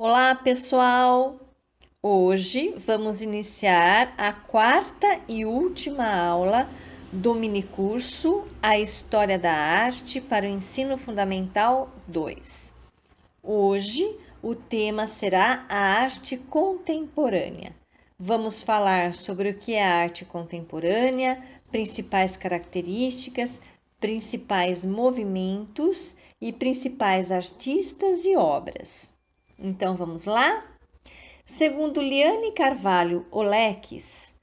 Olá, pessoal! Hoje vamos iniciar a quarta e última aula do minicurso A História da Arte para o Ensino Fundamental 2. Hoje o tema será a arte contemporânea. Vamos falar sobre o que é a arte contemporânea, principais características, principais movimentos e principais artistas e obras. Então vamos lá? Segundo Liane Carvalho Oleques,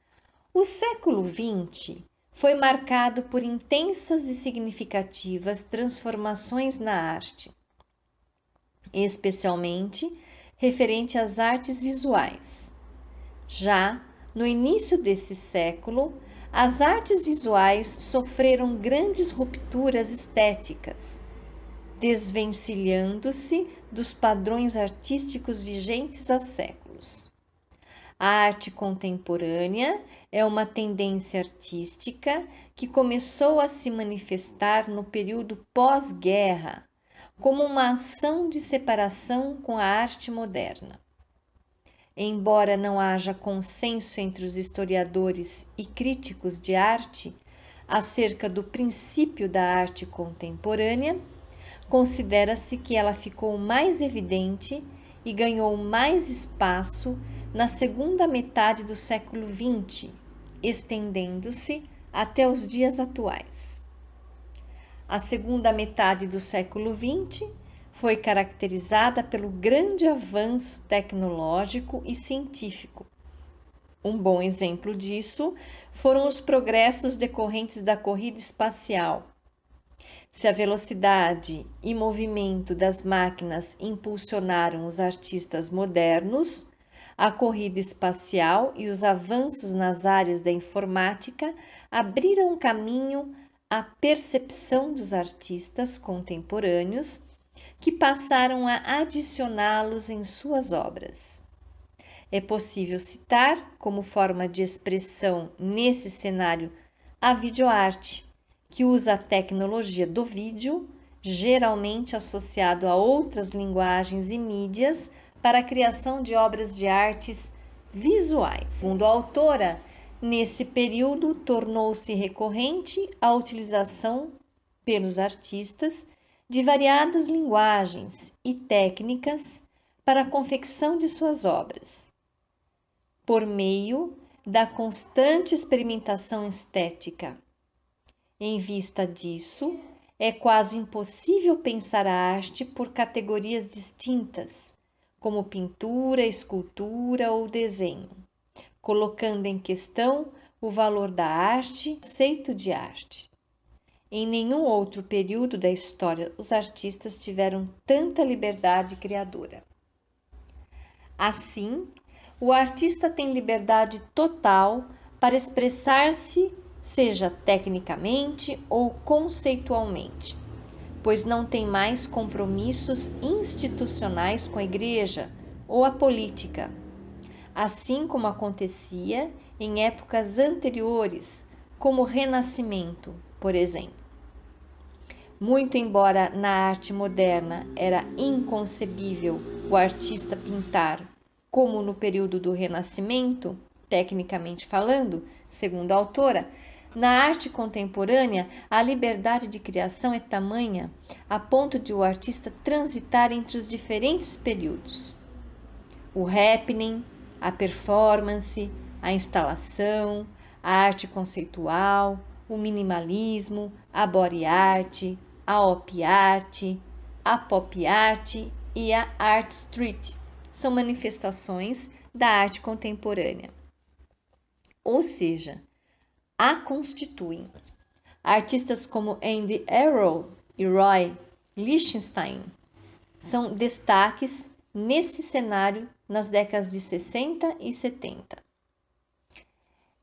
o século XX foi marcado por intensas e significativas transformações na arte, especialmente referente às artes visuais. Já no início desse século, as artes visuais sofreram grandes rupturas estéticas, desvencilhando-se dos padrões artísticos vigentes há séculos. A arte contemporânea é uma tendência artística que começou a se manifestar no período pós-guerra, como uma ação de separação com a arte moderna. Embora não haja consenso entre os historiadores e críticos de arte acerca do princípio da arte contemporânea, considera-se que ela ficou mais evidente e ganhou mais espaço na segunda metade do século XX, estendendo-se até os dias atuais. A segunda metade do século XX foi caracterizada pelo grande avanço tecnológico e científico. Um bom exemplo disso foram os progressos decorrentes da corrida espacial. Se a velocidade e movimento das máquinas impulsionaram os artistas modernos, a corrida espacial e os avanços nas áreas da informática abriram caminho à percepção dos artistas contemporâneos, que passaram a adicioná-los em suas obras. É possível citar, como forma de expressão nesse cenário, a videoarte, que usa a tecnologia do vídeo, geralmente associado a outras linguagens e mídias, para a criação de obras de artes visuais. Segundo a autora, nesse período tornou-se recorrente a utilização pelos artistas de variadas linguagens e técnicas para a confecção de suas obras. Por meio da constante experimentação estética. Em vista disso, é quase impossível pensar a arte por categorias distintas, como pintura, escultura ou desenho, colocando em questão o valor da arte, o conceito de arte. Em nenhum outro período da história os artistas tiveram tanta liberdade criadora. Assim, o artista tem liberdade total para expressar-se, seja tecnicamente ou conceitualmente, pois não tem mais compromissos institucionais com a igreja ou a política, assim como acontecia em épocas anteriores, como o Renascimento, por exemplo. Muito embora na arte moderna era inconcebível o artista pintar como no período do Renascimento, tecnicamente falando, segundo a autora, na arte contemporânea a liberdade de criação é tamanha a ponto de o artista transitar entre os diferentes períodos. O happening, a performance, a instalação, a arte conceitual, o minimalismo, a body art, a op art, a pop art e a art street são manifestações da arte contemporânea. Ou seja, a constituem. Artistas como Andy Warhol e Roy Lichtenstein são destaques nesse cenário nas décadas de 60 e 70.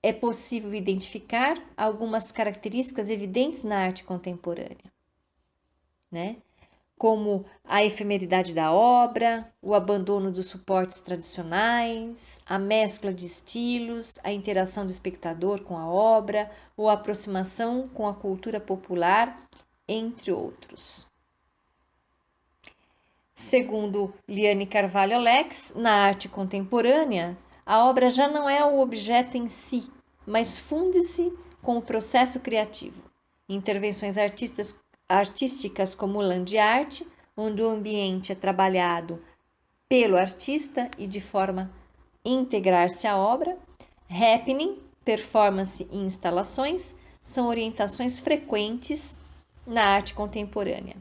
É possível identificar algumas características evidentes na arte contemporânea, né? Como a efemeridade da obra, o abandono dos suportes tradicionais, a mescla de estilos, a interação do espectador com a obra, ou a aproximação com a cultura popular, entre outros. Segundo Liane Carvalho Alex, na arte contemporânea, a obra já não é o objeto em si, mas funde-se com o processo criativo. Intervenções artísticas como land art, onde o ambiente é trabalhado pelo artista e de forma a integrar-se à obra. Happening, performance e instalações são orientações frequentes na arte contemporânea.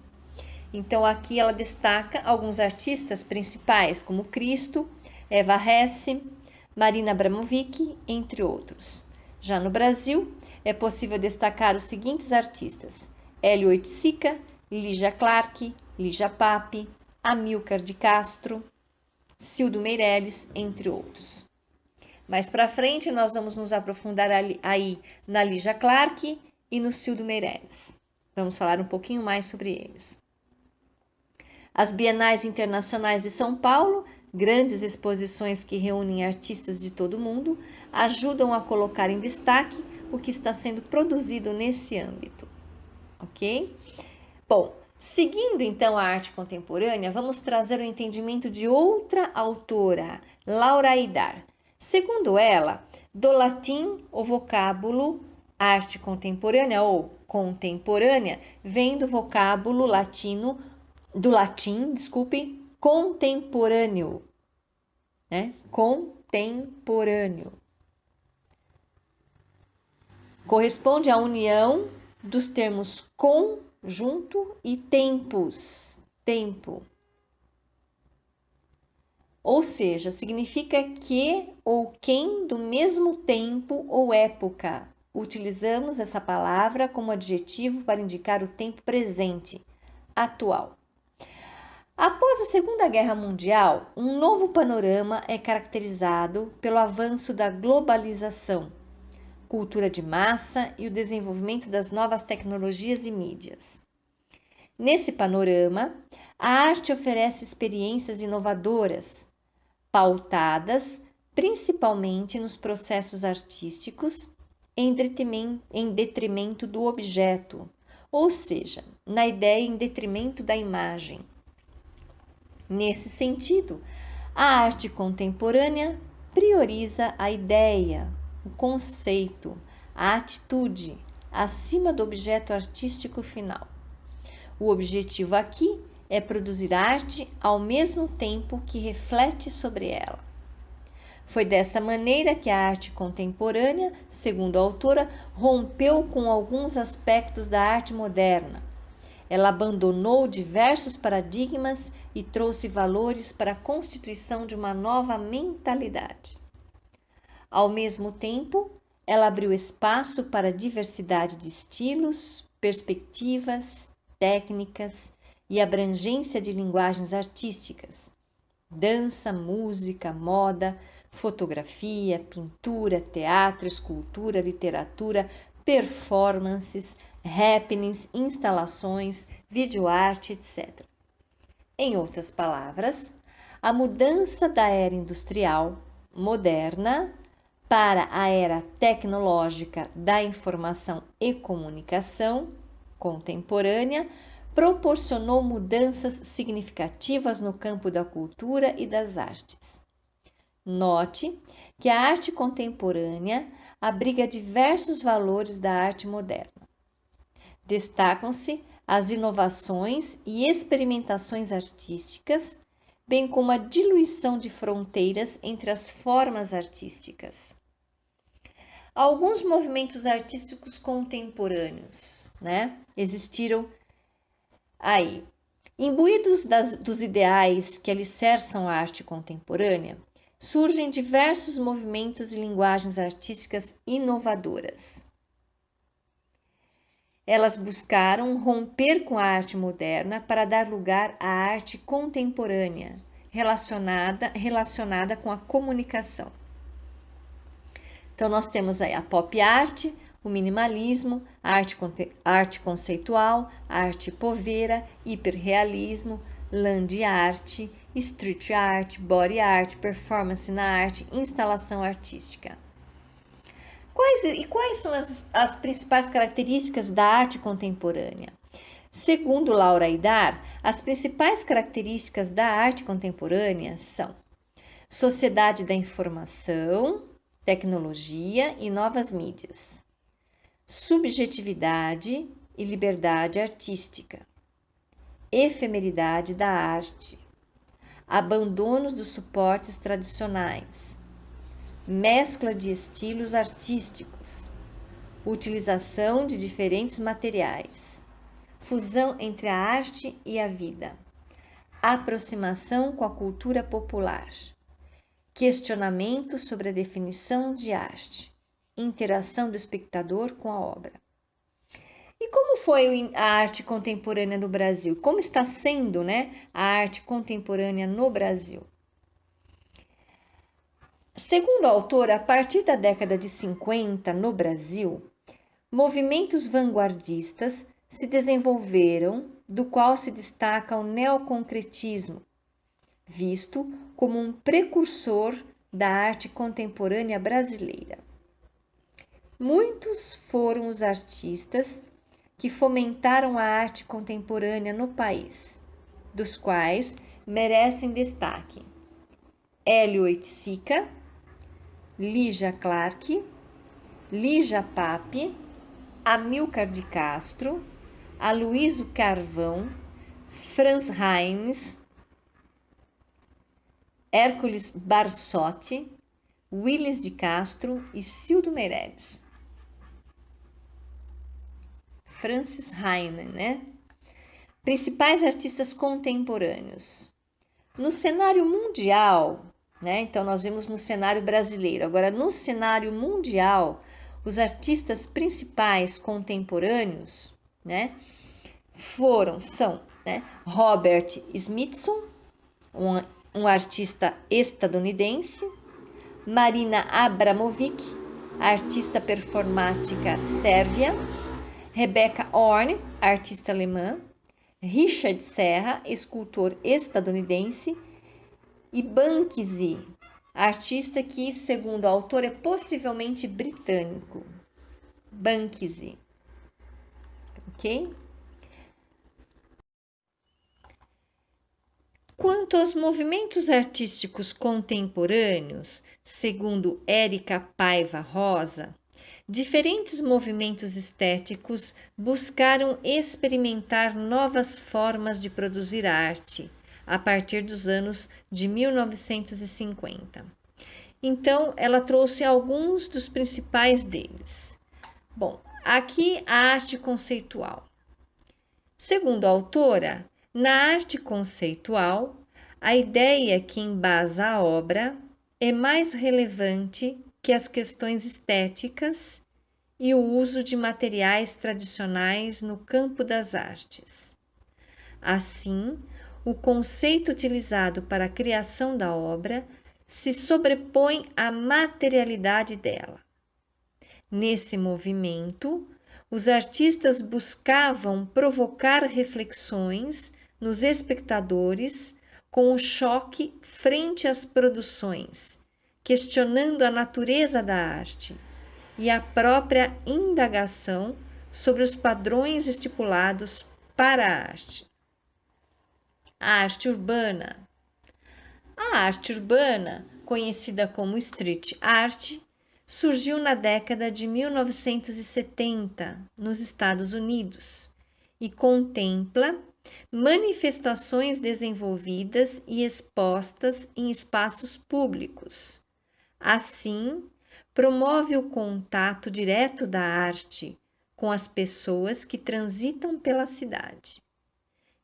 Então aqui ela destaca alguns artistas principais, como Cristo, Eva Hesse, Marina Abramovic, entre outros. Já no Brasil, é possível destacar os seguintes artistas: Hélio Oiticica, Lígia Clark, Lígia Pape, Amilcar de Castro, Cildo Meirelles, entre outros. Mais para frente, nós vamos nos aprofundar aí na Lígia Clark e no Cildo Meirelles. Vamos falar um pouquinho mais sobre eles. As Bienais Internacionais de São Paulo, grandes exposições que reúnem artistas de todo o mundo, ajudam a colocar em destaque o que está sendo produzido nesse âmbito. Ok? Bom, seguindo então a arte contemporânea, vamos trazer o entendimento de outra autora, Laura Aidar. Segundo ela, do latim, o vocábulo arte contemporânea ou contemporânea vem do vocábulo latino, contemporâneo, né? Contemporâneo. Corresponde à união dos termos conjunto e tempus, tempo. Ou seja, significa que ou quem do mesmo tempo ou época. Utilizamos essa palavra como adjetivo para indicar o tempo presente, atual. Após a Segunda Guerra Mundial, um novo panorama é caracterizado pelo avanço da globalização, cultura de massa e o desenvolvimento das novas tecnologias e mídias. Nesse panorama, a arte oferece experiências inovadoras, pautadas principalmente nos processos artísticos em detrimento do objeto, ou seja, na ideia em detrimento da imagem. Nesse sentido, a arte contemporânea prioriza a ideia, o conceito, a atitude, acima do objeto artístico final. O objetivo aqui é produzir arte ao mesmo tempo que reflete sobre ela. Foi dessa maneira que a arte contemporânea, segundo a autora, rompeu com alguns aspectos da arte moderna. Ela abandonou diversos paradigmas e trouxe valores para a constituição de uma nova mentalidade. Ao mesmo tempo, ela abriu espaço para a diversidade de estilos, perspectivas, técnicas e abrangência de linguagens artísticas. Dança, música, moda, fotografia, pintura, teatro, escultura, literatura, performances, happenings, instalações, videoarte, etc. Em outras palavras, a mudança da era industrial moderna para a era tecnológica da informação e comunicação contemporânea proporcionou mudanças significativas no campo da cultura e das artes. Note que a arte contemporânea abriga diversos valores da arte moderna. Destacam-se as inovações e experimentações artísticas, bem como a diluição de fronteiras entre as formas artísticas. Alguns movimentos artísticos contemporâneos, existiram aí. Imbuídos dos ideais que alicerçam a arte contemporânea, surgem diversos movimentos e linguagens artísticas inovadoras. Elas buscaram romper com a arte moderna para dar lugar à arte contemporânea, relacionada com a comunicação. Então, nós temos aí a pop art, o minimalismo, a arte conceitual, a arte poveira, hiperrealismo, land art, street art, body art, performance na arte, instalação artística. Quais são as principais características da arte contemporânea? Segundo Laura Aidar, as principais características da arte contemporânea são sociedade da informação, tecnologia e novas mídias, subjetividade e liberdade artística, efemeridade da arte, abandono dos suportes tradicionais, mescla de estilos artísticos, utilização de diferentes materiais, fusão entre a arte e a vida, aproximação com a cultura popular, questionamento sobre a definição de arte, interação do espectador com a obra. E como foi a arte contemporânea no Brasil? Como está sendo, a arte contemporânea no Brasil? Segundo a autora, a partir da década de 50 no Brasil, movimentos vanguardistas se desenvolveram, do qual se destaca o neoconcretismo, visto como um precursor da arte contemporânea brasileira. Muitos foram os artistas que fomentaram a arte contemporânea no país, dos quais merecem destaque Hélio Oiticica, Lígia Clark, Lígia Pape, Amilcar de Castro, Aloysio Carvão, Franz Heinz, Hércules Barsotti, Willis de Castro e Cildo Meirelles. Francis Heinz, Principais artistas contemporâneos. No cenário mundial, então nós vimos no cenário brasileiro, agora no cenário mundial, os artistas principais contemporâneos, são Robert Smithson, um artista estadunidense, Marina Abramovic, artista performática sérvia, Rebecca Horn, artista alemã, Richard Serra, escultor estadunidense, e Banksy, artista que, segundo o autor, é possivelmente britânico. Banksy. Ok? Quanto aos movimentos artísticos contemporâneos, segundo Érica Paiva Rosa, diferentes movimentos estéticos buscaram experimentar novas formas de produzir arte a partir dos anos de 1950. Então, ela trouxe alguns dos principais deles. Bom, aqui a arte conceitual. Segundo a autora, na arte conceitual, a ideia que embasa a obra é mais relevante que as questões estéticas e o uso de materiais tradicionais no campo das artes. Assim, o conceito utilizado para a criação da obra se sobrepõe à materialidade dela. Nesse movimento, os artistas buscavam provocar reflexões nos espectadores com o choque frente às produções, questionando a natureza da arte e a própria indagação sobre os padrões estipulados para a arte. A arte urbana. A arte urbana, conhecida como street art, surgiu na década de 1970 nos Estados Unidos e contempla manifestações desenvolvidas e expostas em espaços públicos. Assim, promove o contato direto da arte com as pessoas que transitam pela cidade.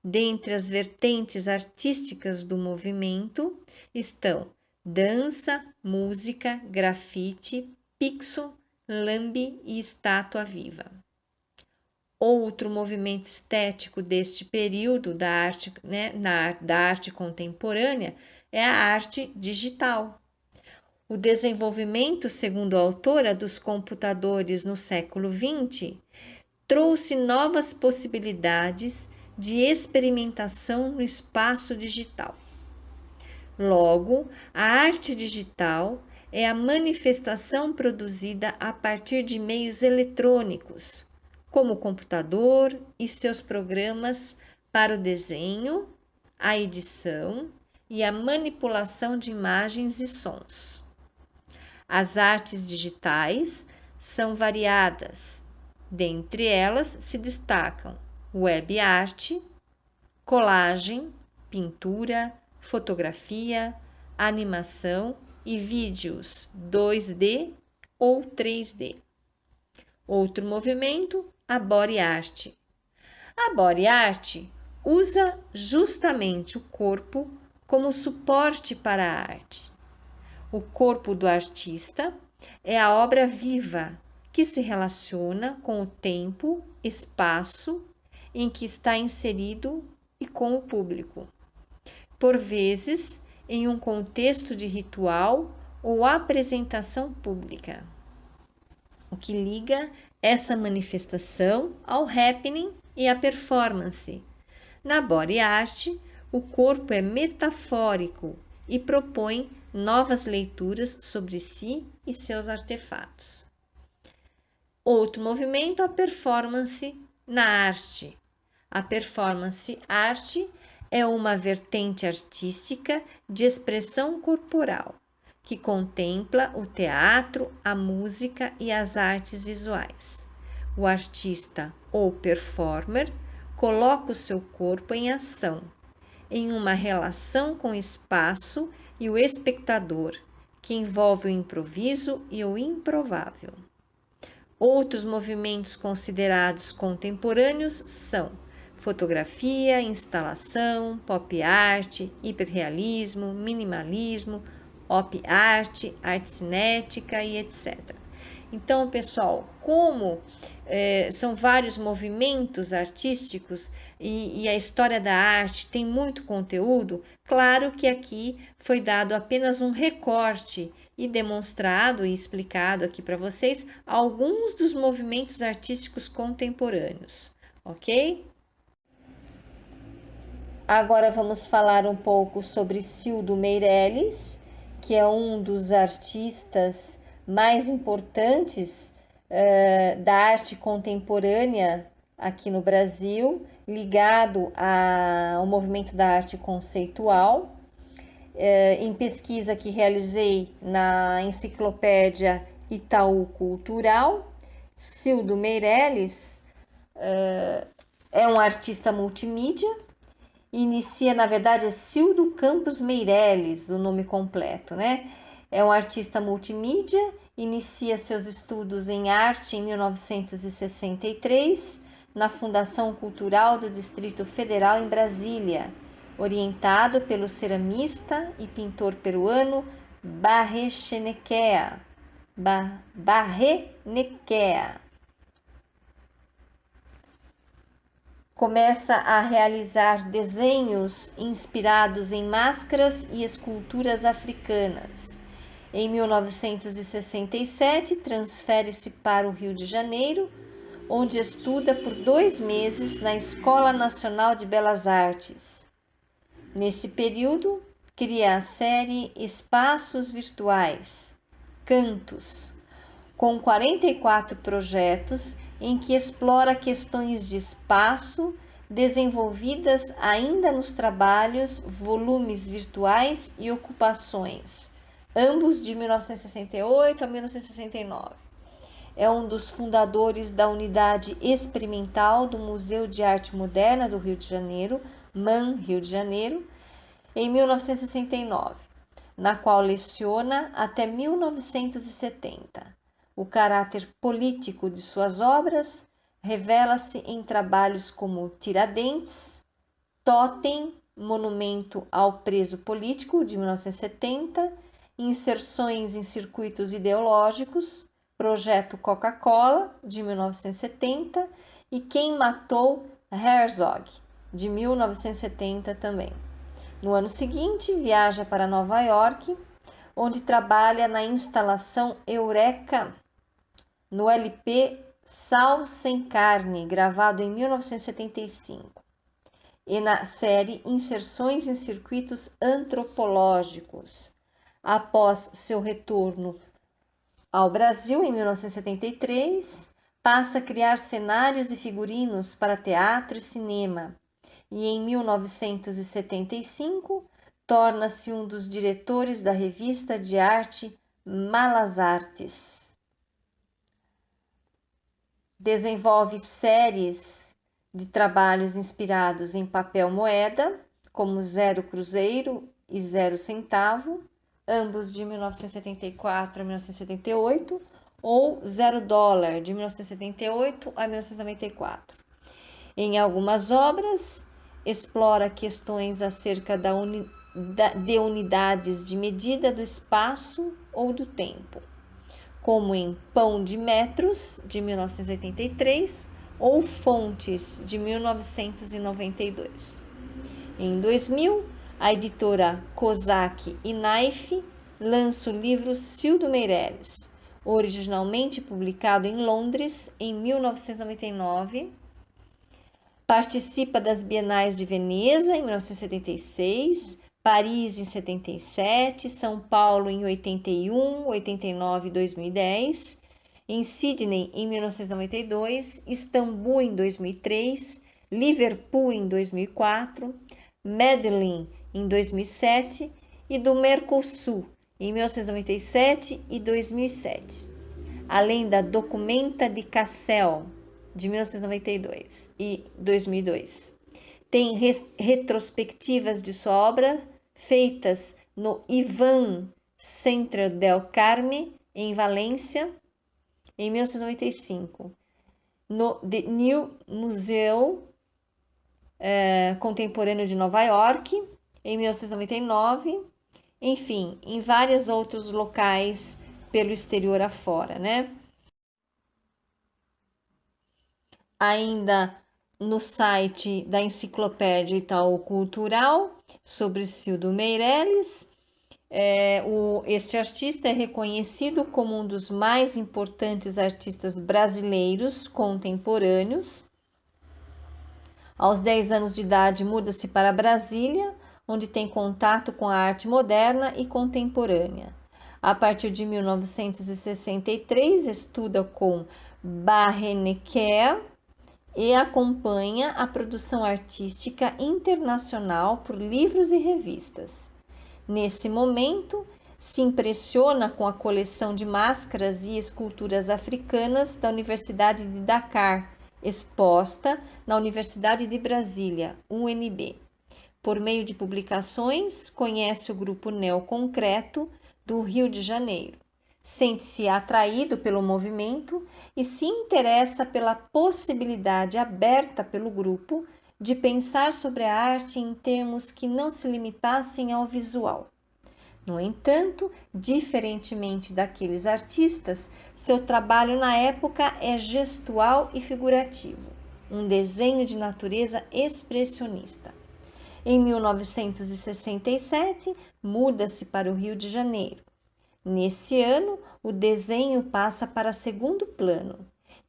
Dentre as vertentes artísticas do movimento estão dança, música, grafite, pixel, lambe e estátua viva. Outro movimento estético deste período da arte, da arte contemporânea é a arte digital. O desenvolvimento, segundo a autora, dos computadores no século XX trouxe novas possibilidades de experimentação no espaço digital. Logo, a arte digital é a manifestação produzida a partir de meios eletrônicos, como o computador e seus programas para o desenho, a edição e a manipulação de imagens e sons. As artes digitais são variadas. Dentre elas se destacam web art, colagem, pintura, fotografia, animação e vídeos 2D ou 3D. Outro movimento, a body art. A body art usa justamente o corpo como suporte para a arte. O corpo do artista é a obra viva que se relaciona com o tempo, espaço em que está inserido e com o público. Por vezes, em um contexto de ritual ou apresentação pública. O que liga essa manifestação ao happening e à performance. Na body art, o corpo é metafórico e propõe novas leituras sobre si e seus artefatos. Outro movimento, a performance na arte. A performance arte é uma vertente artística de expressão corporal, que contempla o teatro, a música e as artes visuais. O artista ou performer coloca o seu corpo em ação, em uma relação com o espaço e o espectador, que envolve o improviso e o improvável. Outros movimentos considerados contemporâneos são fotografia, instalação, pop art, hiperrealismo, minimalismo, op art, arte cinética e etc. Então, pessoal, como são vários movimentos artísticos e a história da arte tem muito conteúdo, claro que aqui foi dado apenas um recorte e demonstrado e explicado aqui para vocês alguns dos movimentos artísticos contemporâneos, ok? Agora vamos falar um pouco sobre Cildo Meirelles, que é um dos artistas mais importantes da arte contemporânea aqui no Brasil, ligado ao movimento da arte conceitual. Em pesquisa que realizei na enciclopédia Itaú Cultural, Cildo Meirelles é um artista multimídia. Inicia, na verdade, é Cildo Campos Meirelles, o nome completo, né? É um artista multimídia, inicia seus estudos em arte em 1963, na Fundação Cultural do Distrito Federal em Brasília, orientado pelo ceramista e pintor peruano Barrenechea. Começa a realizar desenhos inspirados em máscaras e esculturas africanas. Em 1967, transfere-se para o Rio de Janeiro, onde estuda por 2 meses na Escola Nacional de Belas Artes. Nesse período, cria a série Espaços Virtuais, Cantos, com 44 projetos em que explora questões de espaço desenvolvidas ainda nos trabalhos Volumes Virtuais e Ocupações, ambos de 1968 a 1969. É um dos fundadores da Unidade Experimental do Museu de Arte Moderna do Rio de Janeiro, MAM Rio de Janeiro, em 1969, na qual leciona até 1970. O caráter político de suas obras revela-se em trabalhos como Tiradentes, Totem, Monumento ao Preso Político, de 1970, Inserções em Circuitos Ideológicos, Projeto Coca-Cola, de 1970, e Quem Matou Herzog, de 1970 também. No ano seguinte, viaja para Nova York, onde trabalha na instalação Eureka, no LP Sal Sem Carne, gravado em 1975, e na série Inserções em Circuitos Antropológicos. Após seu retorno ao Brasil, em 1973, passa a criar cenários e figurinos para teatro e cinema, e em 1975 torna-se um dos diretores da revista de arte Malas Artes. Desenvolve séries de trabalhos inspirados em papel moeda, como Zero Cruzeiro e Zero Centavo, ambos de 1974 a 1978, ou Zero Dólar, de 1978 a 1994. Em algumas obras, explora questões acerca de unidades de medida do espaço ou do tempo, como em Pão de Metros, de 1983, ou Fontes, de 1992. Em 2000, a editora Kozak e Knife lança o livro Cildo Meirelles, originalmente publicado em Londres em 1999. Participa das Bienais de Veneza em 1976, Paris em 77, São Paulo em 81, 89 e 2010, em Sydney em 1992, Istambul em 2003, Liverpool em 2004, Medellín em 2007 e do Mercosul em 1997 e 2007, além da Documenta de Cassel de 1992 e 2002. Tem retrospectivas de sua obra feitas no Iván Centre del Carme, em Valência, em 1995, no The New Museum Contemporâneo de Nova York, em 1999, enfim, em vários outros locais pelo exterior afora, né? Ainda no site da Enciclopédia Itaú Cultural, sobre Cildo Meirelles, este artista é reconhecido como um dos mais importantes artistas brasileiros contemporâneos. Aos 10 anos de idade, muda-se para Brasília, onde tem contato com a arte moderna e contemporânea. A partir de 1963, estuda com Barrenechea e acompanha a produção artística internacional por livros e revistas. Nesse momento, se impressiona com a coleção de máscaras e esculturas africanas da Universidade de Dakar, exposta na Universidade de Brasília, UNB. Por meio de publicações, conhece o grupo Neoconcreto do Rio de Janeiro. Sente-se atraído pelo movimento e se interessa pela possibilidade aberta pelo grupo de pensar sobre a arte em termos que não se limitassem ao visual. No entanto, diferentemente daqueles artistas, seu trabalho na época é gestual e figurativo, um desenho de natureza expressionista. Em 1967, muda-se para o Rio de Janeiro. Nesse ano, o desenho passa para segundo plano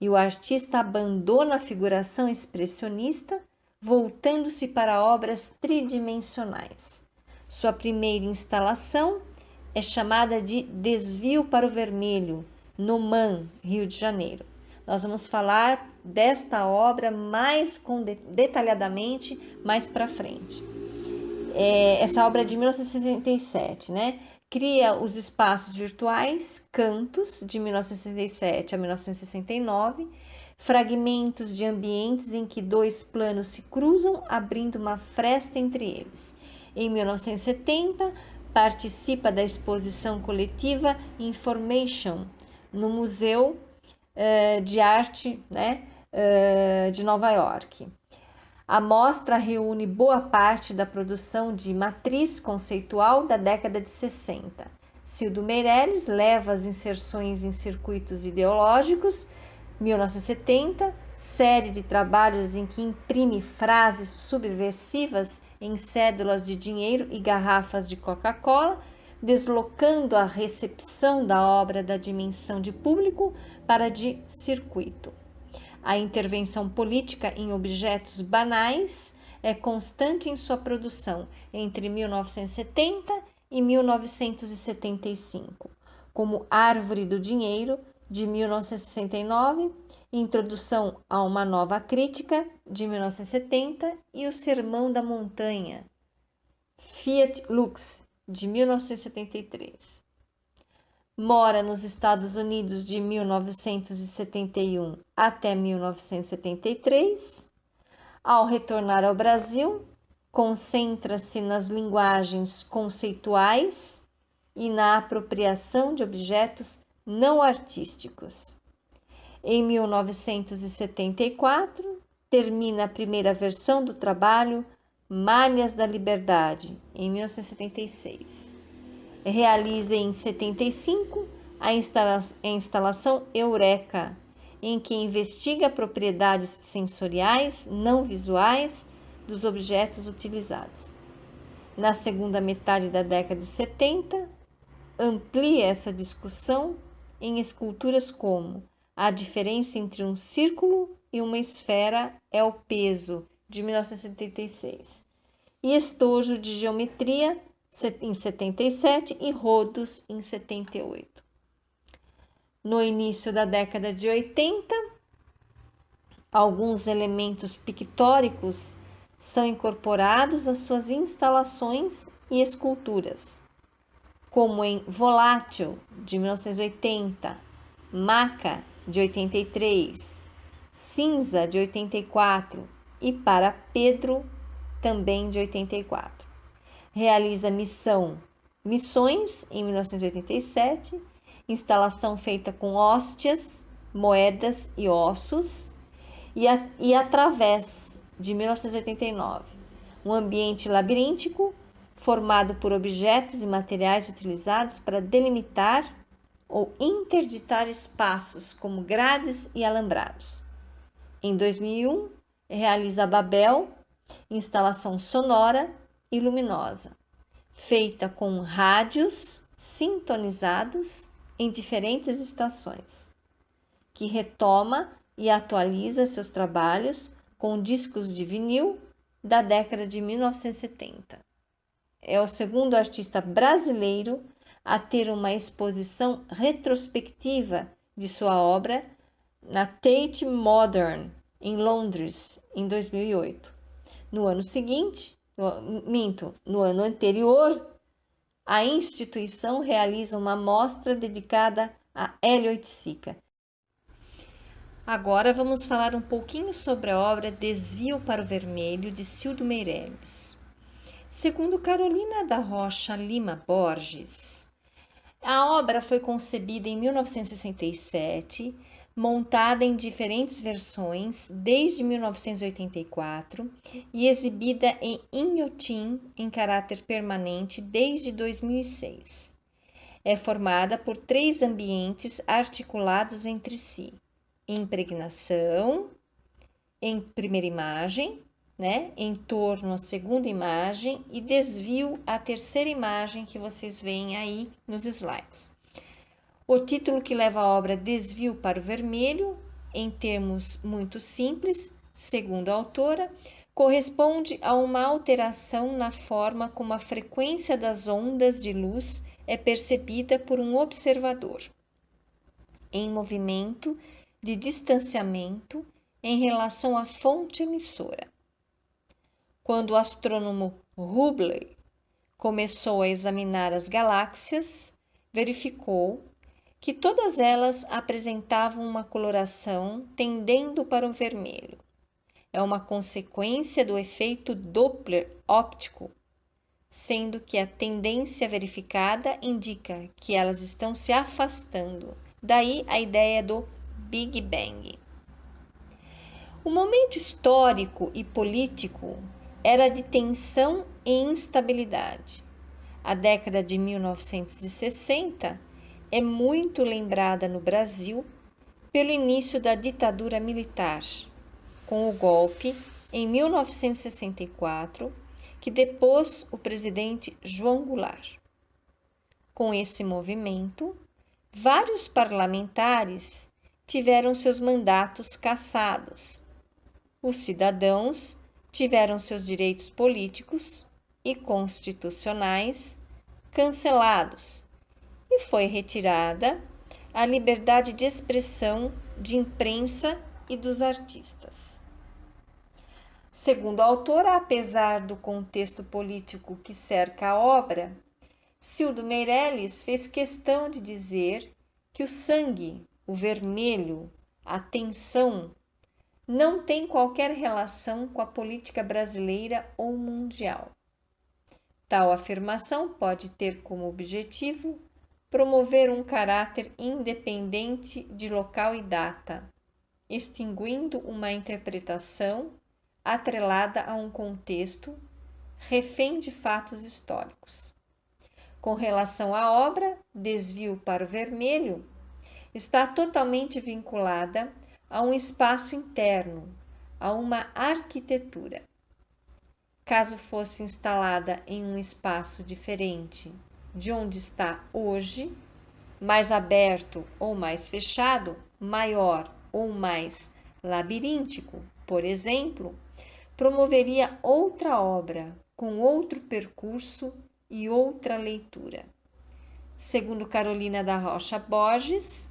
e o artista abandona a figuração expressionista, voltando-se para obras tridimensionais. Sua primeira instalação é chamada de Desvio para o Vermelho, no MAM, Rio de Janeiro. Nós vamos falar desta obra mais detalhadamente mais para frente. Essa obra é de 1967, né? Cria os espaços virtuais, Cantos, de 1967 a 1969, fragmentos de ambientes em que dois planos se cruzam, abrindo uma fresta entre eles. Em 1970, participa da exposição coletiva Information, no Museu de Arte, né, de Nova York. A mostra reúne boa parte da produção de matriz conceitual da década de 60. Cildo Meirelles leva as inserções em circuitos ideológicos, 1970, série de trabalhos em que imprime frases subversivas em cédulas de dinheiro e garrafas de Coca-Cola, deslocando a recepção da obra da dimensão de público para de circuito. A intervenção política em objetos banais é constante em sua produção entre 1970 e 1975, como Árvore do Dinheiro, de 1969, Introdução a uma Nova Crítica, de 1970, e O Sermão da Montanha, Fiat Lux, de 1973. Mora nos Estados Unidos de 1971 até 1973. Ao retornar ao Brasil, concentra-se nas linguagens conceituais e na apropriação de objetos não artísticos. Em 1974, termina a primeira versão do trabalho Malhas da Liberdade, em 1976. Realiza em 75 a instalação Eureka, em que investiga propriedades sensoriais não visuais dos objetos utilizados. Na segunda metade da década de 70, amplia essa discussão em esculturas como A Diferença entre um Círculo e uma Esfera é o Peso, de 1976, e Estojo de Geometria, em 77, e Rodos, em 78. No início da década de 80, alguns elementos pictóricos são incorporados às suas instalações e esculturas, como em Volátil, de 1980, Maca, de 83, Cinza, de 84 e Para Pedro, também de 84. Realiza Missões, em 1987, instalação feita com hóstias, moedas e ossos, e Através, de 1989, um ambiente labiríntico formado por objetos e materiais utilizados para delimitar ou interditar espaços como grades e alambrados. Em 2001, realiza Babel, instalação sonora e luminosa, feita com rádios sintonizados em diferentes estações, que retoma e atualiza seus trabalhos com discos de vinil da década de 1970. É o segundo artista brasileiro a ter uma exposição retrospectiva de sua obra na Tate Modern, em Londres, em 2008. No ano anterior, a instituição realiza uma mostra dedicada a Hélio Oiticica. Agora vamos falar um pouquinho sobre a obra Desvio para o Vermelho, de Cildo Meireles. Segundo Carolina da Rocha Lima Borges, a obra foi concebida em 1967, montada em diferentes versões desde 1984 e exibida em Inhotim em caráter permanente desde 2006. É formada por 3 ambientes articulados entre si: impregnação, em primeira imagem, em torno à segunda imagem, e desvio à terceira imagem que vocês veem aí nos slides. O título que leva a obra Desvio para o Vermelho, em termos muito simples, segundo a autora, corresponde a uma alteração na forma como a frequência das ondas de luz é percebida por um observador, em movimento de distanciamento em relação à fonte emissora. Quando o astrônomo Hubble começou a examinar as galáxias, verificou que todas elas apresentavam uma coloração tendendo para o vermelho. É uma consequência do efeito Doppler óptico, sendo que a tendência verificada indica que elas estão se afastando. Daí a ideia do Big Bang. O momento histórico e político era de tensão e instabilidade. A década de 1960 é muito lembrada no Brasil pelo início da ditadura militar, com o golpe em 1964, que depôs o presidente João Goulart. Com esse movimento, vários parlamentares tiveram seus mandatos cassados. Os cidadãos tiveram seus direitos políticos e constitucionais cancelados, e foi retirada a liberdade de expressão, de imprensa e dos artistas. Segundo a autora, apesar do contexto político que cerca a obra, Cildo Meirelles fez questão de dizer que o sangue, o vermelho, a tensão, não tem qualquer relação com a política brasileira ou mundial. Tal afirmação pode ter como objetivo promover um caráter independente de local e data, extinguindo uma interpretação atrelada a um contexto, refém de fatos históricos. Com relação à obra, Desvio para o Vermelho está totalmente vinculada a um espaço interno, a uma arquitetura. Caso fosse instalada em um espaço diferente de onde está hoje, mais aberto ou mais fechado, maior ou mais labiríntico, por exemplo, promoveria outra obra, com outro percurso e outra leitura. Segundo Carolina da Rocha Borges,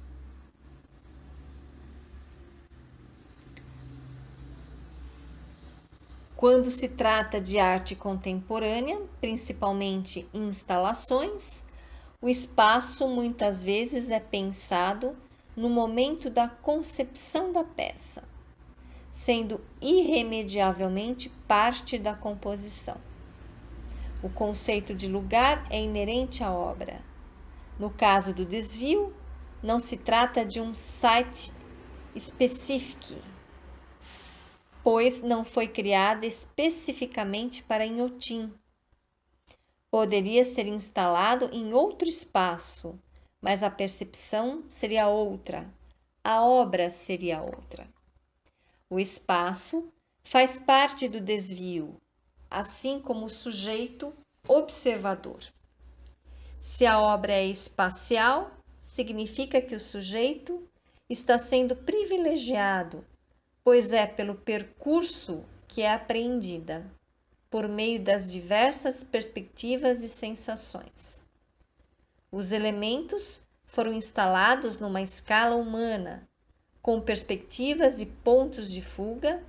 quando se trata de arte contemporânea, principalmente instalações, o espaço muitas vezes é pensado no momento da concepção da peça, sendo irremediavelmente parte da composição. O conceito de lugar é inerente à obra. No caso do desvio, não se trata de um site específico, pois não foi criada especificamente para Inhotim. Poderia ser instalado em outro espaço, mas a percepção seria outra, a obra seria outra. O espaço faz parte do desvio, assim como o sujeito observador. Se a obra é espacial, significa que o sujeito está sendo privilegiado, pois é pelo percurso que é apreendida, por meio das diversas perspectivas e sensações. Os elementos foram instalados numa escala humana, com perspectivas e pontos de fuga,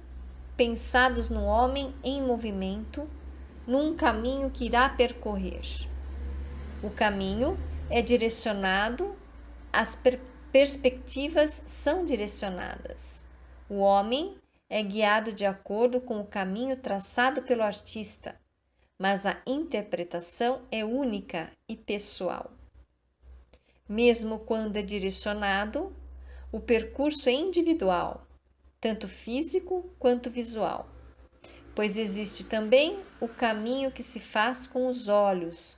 pensados no homem em movimento, num caminho que irá percorrer. O caminho é direcionado, as perspectivas são direcionadas. O homem é guiado de acordo com o caminho traçado pelo artista, mas a interpretação é única e pessoal. Mesmo quando é direcionado, o percurso é individual, tanto físico quanto visual, pois existe também o caminho que se faz com os olhos,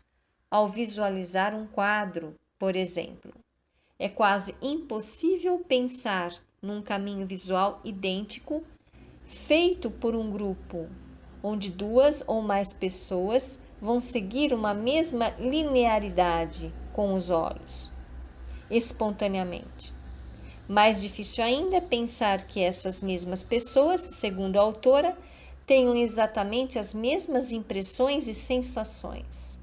ao visualizar um quadro, por exemplo. É quase impossível pensar num caminho visual idêntico, feito por um grupo, onde duas ou mais pessoas vão seguir uma mesma linearidade com os olhos, espontaneamente. Mais difícil ainda é pensar que essas mesmas pessoas, segundo a autora, tenham exatamente as mesmas impressões e sensações.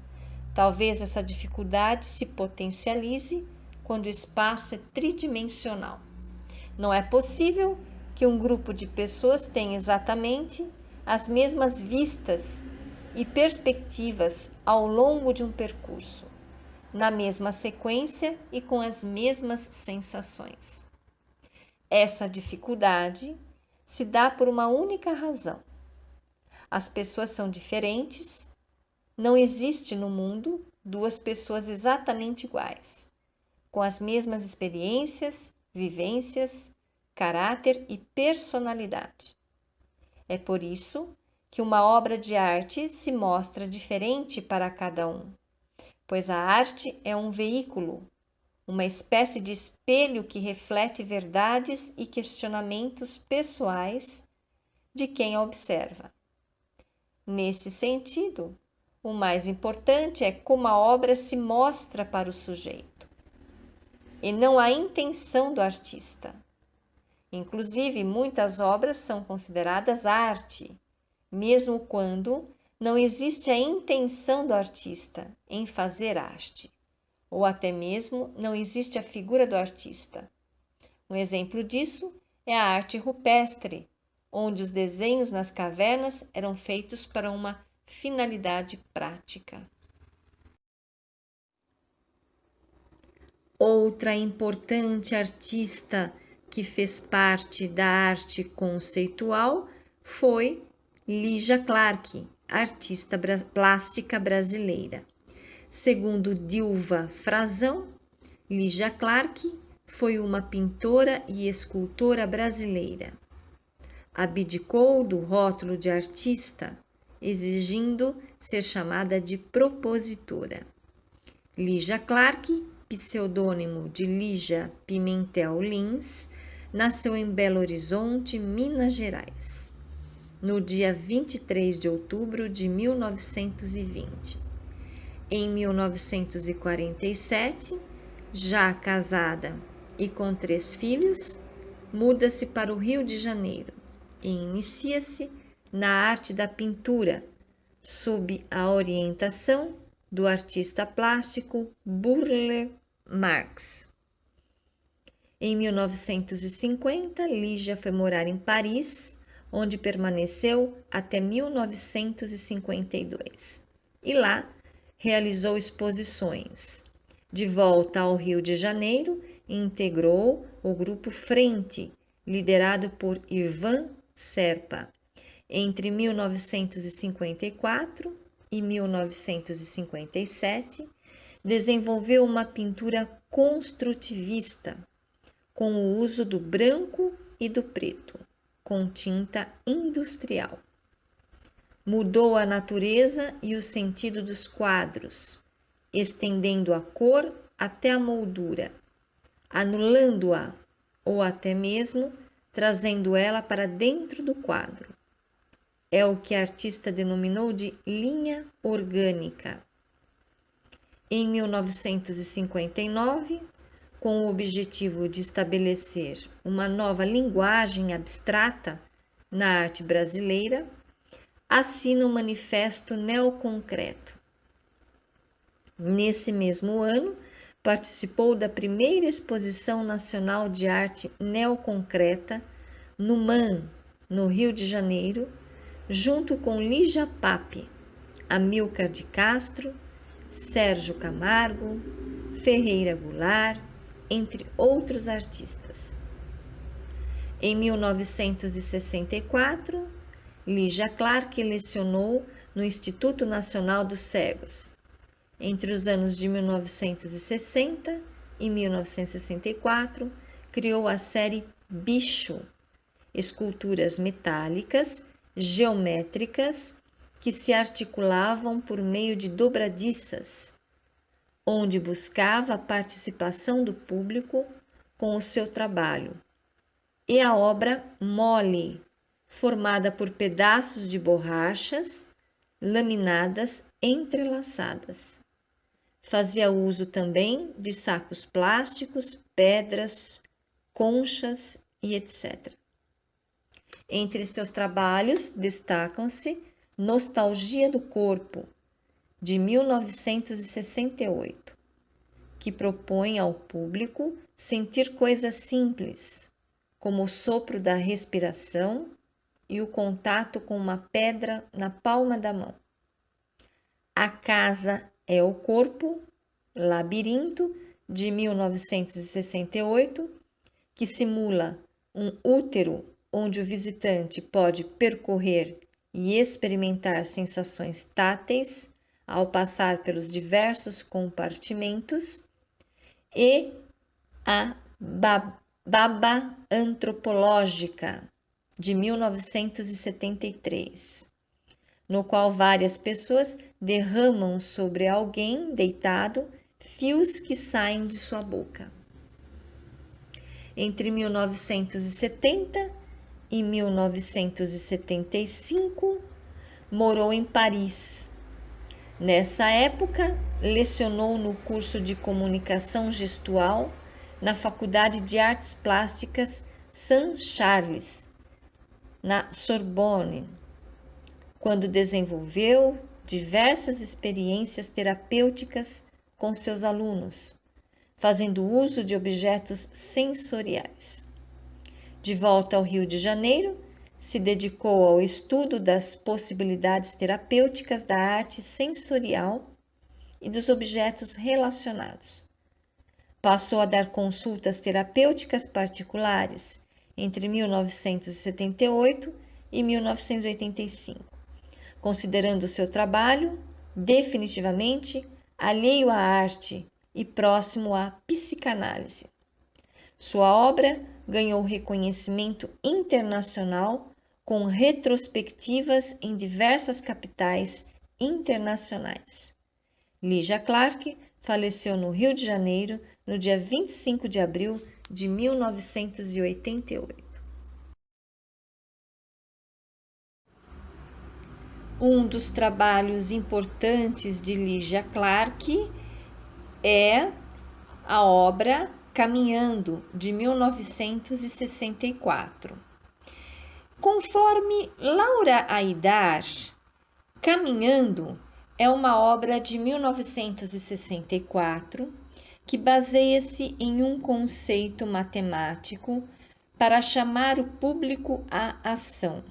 Talvez essa dificuldade se potencialize quando o espaço é tridimensional. Não é possível que um grupo de pessoas tenha exatamente as mesmas vistas e perspectivas ao longo de um percurso, na mesma sequência e com as mesmas sensações. Essa dificuldade se dá por uma única razão. As pessoas são diferentes, não existe no mundo duas pessoas exatamente iguais, com as mesmas experiências, vivências, caráter e personalidade. É por isso que uma obra de arte se mostra diferente para cada um, pois a arte é um veículo, uma espécie de espelho que reflete verdades e questionamentos pessoais de quem a observa. Nesse sentido, o mais importante é como a obra se mostra para o sujeito, e não a intenção do artista. Inclusive, muitas obras são consideradas arte, mesmo quando não existe a intenção do artista em fazer arte. ou até mesmo não existe a figura do artista. Um exemplo disso é a arte rupestre, onde os desenhos nas cavernas eram feitos para uma finalidade prática. Outra importante artista que fez parte da arte conceitual foi Lígia Clark, artista plástica brasileira. Segundo Dilva Frazão, Lígia Clark foi uma pintora e escultora brasileira. Abdicou do rótulo de artista, exigindo ser chamada de propositora. Lígia Clark, pseudônimo de Lígia Pimentel Lins, nasceu em Belo Horizonte, Minas Gerais, no dia 23 de outubro de 1920. Em 1947, já casada e com 3 filhos, muda-se para o Rio de Janeiro e inicia-se na arte da pintura, sob a orientação do artista plástico Burle Marx. Em 1950, Lígia foi morar em Paris, onde permaneceu até 1952. E lá realizou exposições. De volta ao Rio de Janeiro, integrou o grupo Frente, liderado por Ivan Serpa. Entre 1954 e 1957, desenvolveu uma pintura construtivista, com o uso do branco e do preto, com tinta industrial. Mudou a natureza e o sentido dos quadros, estendendo a cor até a moldura, anulando-a ou até mesmo trazendo ela para dentro do quadro. É o que a artista denominou de linha orgânica. Em 1959, com o objetivo de estabelecer uma nova linguagem abstrata na arte brasileira, assina o Manifesto Neoconcreto. Nesse mesmo ano, participou da primeira Exposição Nacional de Arte Neoconcreta no MAN, no Rio de Janeiro, junto com Lígia Pape, Amilcar de Castro, Sérgio Camargo, Ferreira Goulart, entre outros artistas. Em 1964, Lígia Clark lecionou no Instituto Nacional dos Cegos. Entre os anos de 1960 e 1964, criou a série Bicho, esculturas metálicas, geométricas, que se articulavam por meio de dobradiças, onde buscava a participação do público com o seu trabalho, e a obra Mole, formada por pedaços de borrachas laminadas entrelaçadas. Fazia uso também de sacos plásticos, pedras, conchas e etc. Entre seus trabalhos destacam-se Nostalgia do Corpo, de 1968, que propõe ao público sentir coisas simples, como o sopro da respiração e o contato com uma pedra na palma da mão. A Casa é o Corpo, Labirinto, de 1968, que simula um útero onde o visitante pode percorrer e experimentar sensações táteis ao passar pelos diversos compartimentos, e a Baba Antropológica, de 1973, no qual várias pessoas derramam sobre alguém deitado fios que saem de sua boca. Entre 1970 e 1975, morou em Paris. Nessa época, lecionou no curso de Comunicação Gestual na Faculdade de Artes Plásticas Saint-Charles, na Sorbonne, quando desenvolveu diversas experiências terapêuticas com seus alunos, fazendo uso de objetos sensoriais. De volta ao Rio de Janeiro, se dedicou ao estudo das possibilidades terapêuticas da arte sensorial e dos objetos relacionados. Passou a dar consultas terapêuticas particulares entre 1978 e 1985, considerando seu trabalho definitivamente alheio à arte e próximo à psicanálise. Sua obra ganhou reconhecimento internacional com retrospectivas em diversas capitais internacionais. Lígia Clark faleceu no Rio de Janeiro no dia 25 de abril de 1988. Um dos trabalhos importantes de Lígia Clark é a obra Caminhando, de 1964. Conforme Laura Aidar, Caminhando é uma obra de 1964 que baseia-se em um conceito matemático para chamar o público à ação.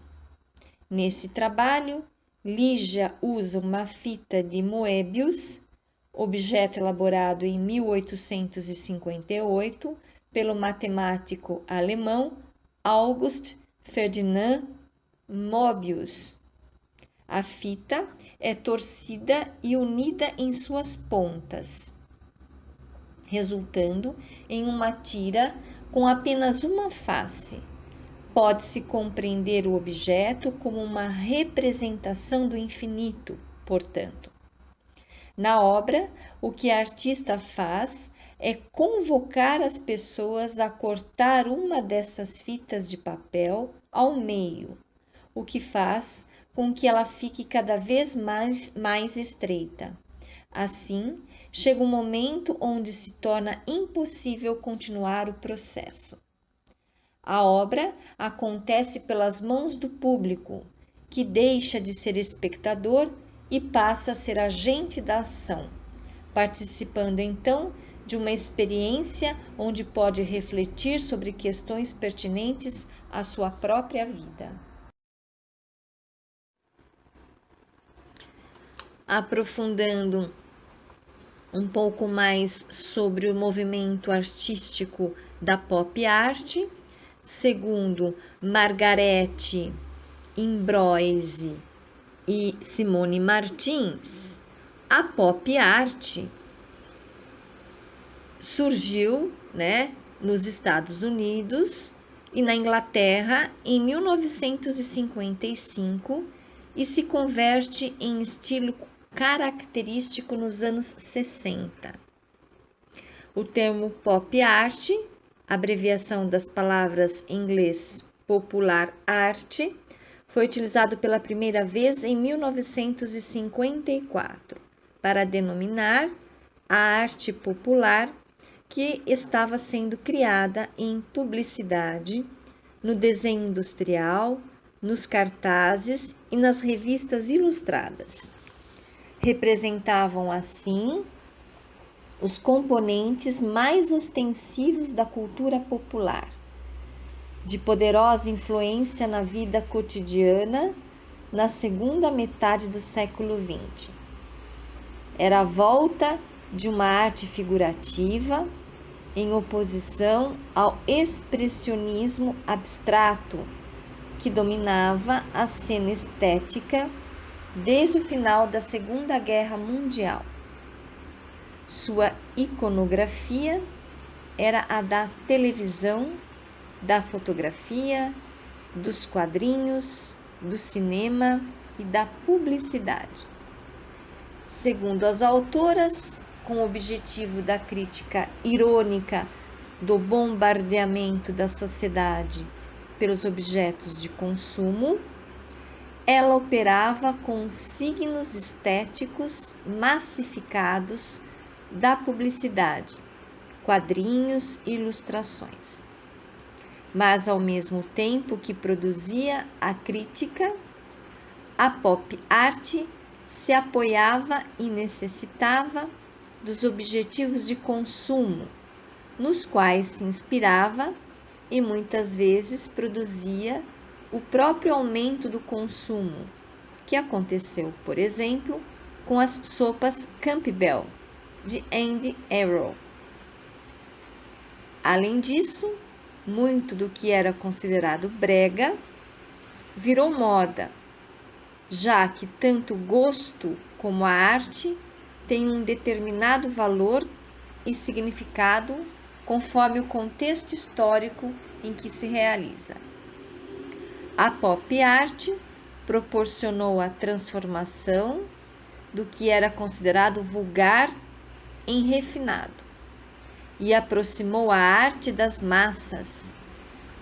Nesse trabalho, Lígia usa uma fita de Moebius, objeto elaborado em 1858 pelo matemático alemão August Ferdinand Moebius. A fita é torcida e unida em suas pontas, resultando em uma tira com apenas uma face. Pode-se compreender o objeto como uma representação do infinito, portanto. Na obra, o que a artista faz é convocar as pessoas a cortar uma dessas fitas de papel ao meio, o que faz com que ela fique cada vez mais estreita. Assim, chega um momento onde se torna impossível continuar o processo. A obra acontece pelas mãos do público, que deixa de ser espectador e passa a ser agente da ação, participando então de uma experiência onde pode refletir sobre questões pertinentes à sua própria vida. Aprofundando um pouco mais sobre o movimento artístico da pop art, segundo Margarete Ambroise e Simone Martins, a pop art surgiu, nos Estados Unidos e na Inglaterra em 1955 e se converte em estilo característico nos anos 60. O termo pop art, abreviação das palavras em inglês popular art, foi utilizado pela primeira vez em 1954 para denominar a arte popular que estava sendo criada em publicidade, no desenho industrial, nos cartazes e nas revistas ilustradas. Representavam, assim, os componentes mais ostensivos da cultura popular, de poderosa influência na vida cotidiana na segunda metade do século XX. Era a volta de uma arte figurativa em oposição ao expressionismo abstrato que dominava a cena estética desde o final da Segunda Guerra Mundial. Sua iconografia era a da televisão, da fotografia, dos quadrinhos, do cinema e da publicidade. Segundo as autoras, com o objetivo da crítica irônica do bombardeamento da sociedade pelos objetos de consumo, ela operava com signos estéticos massificados da publicidade, quadrinhos e ilustrações. Mas, ao mesmo tempo que produzia a crítica, a pop art se apoiava e necessitava dos objetivos de consumo, nos quais se inspirava e muitas vezes produzia o próprio aumento do consumo, que aconteceu, por exemplo, com as sopas Campbell, de Andy Arrow. Além disso, muito do que era considerado brega virou moda, já que tanto o gosto como a arte têm um determinado valor e significado conforme o contexto histórico em que se realiza. A pop art proporcionou a transformação do que era considerado vulgar em refinado e aproximou a arte das massas,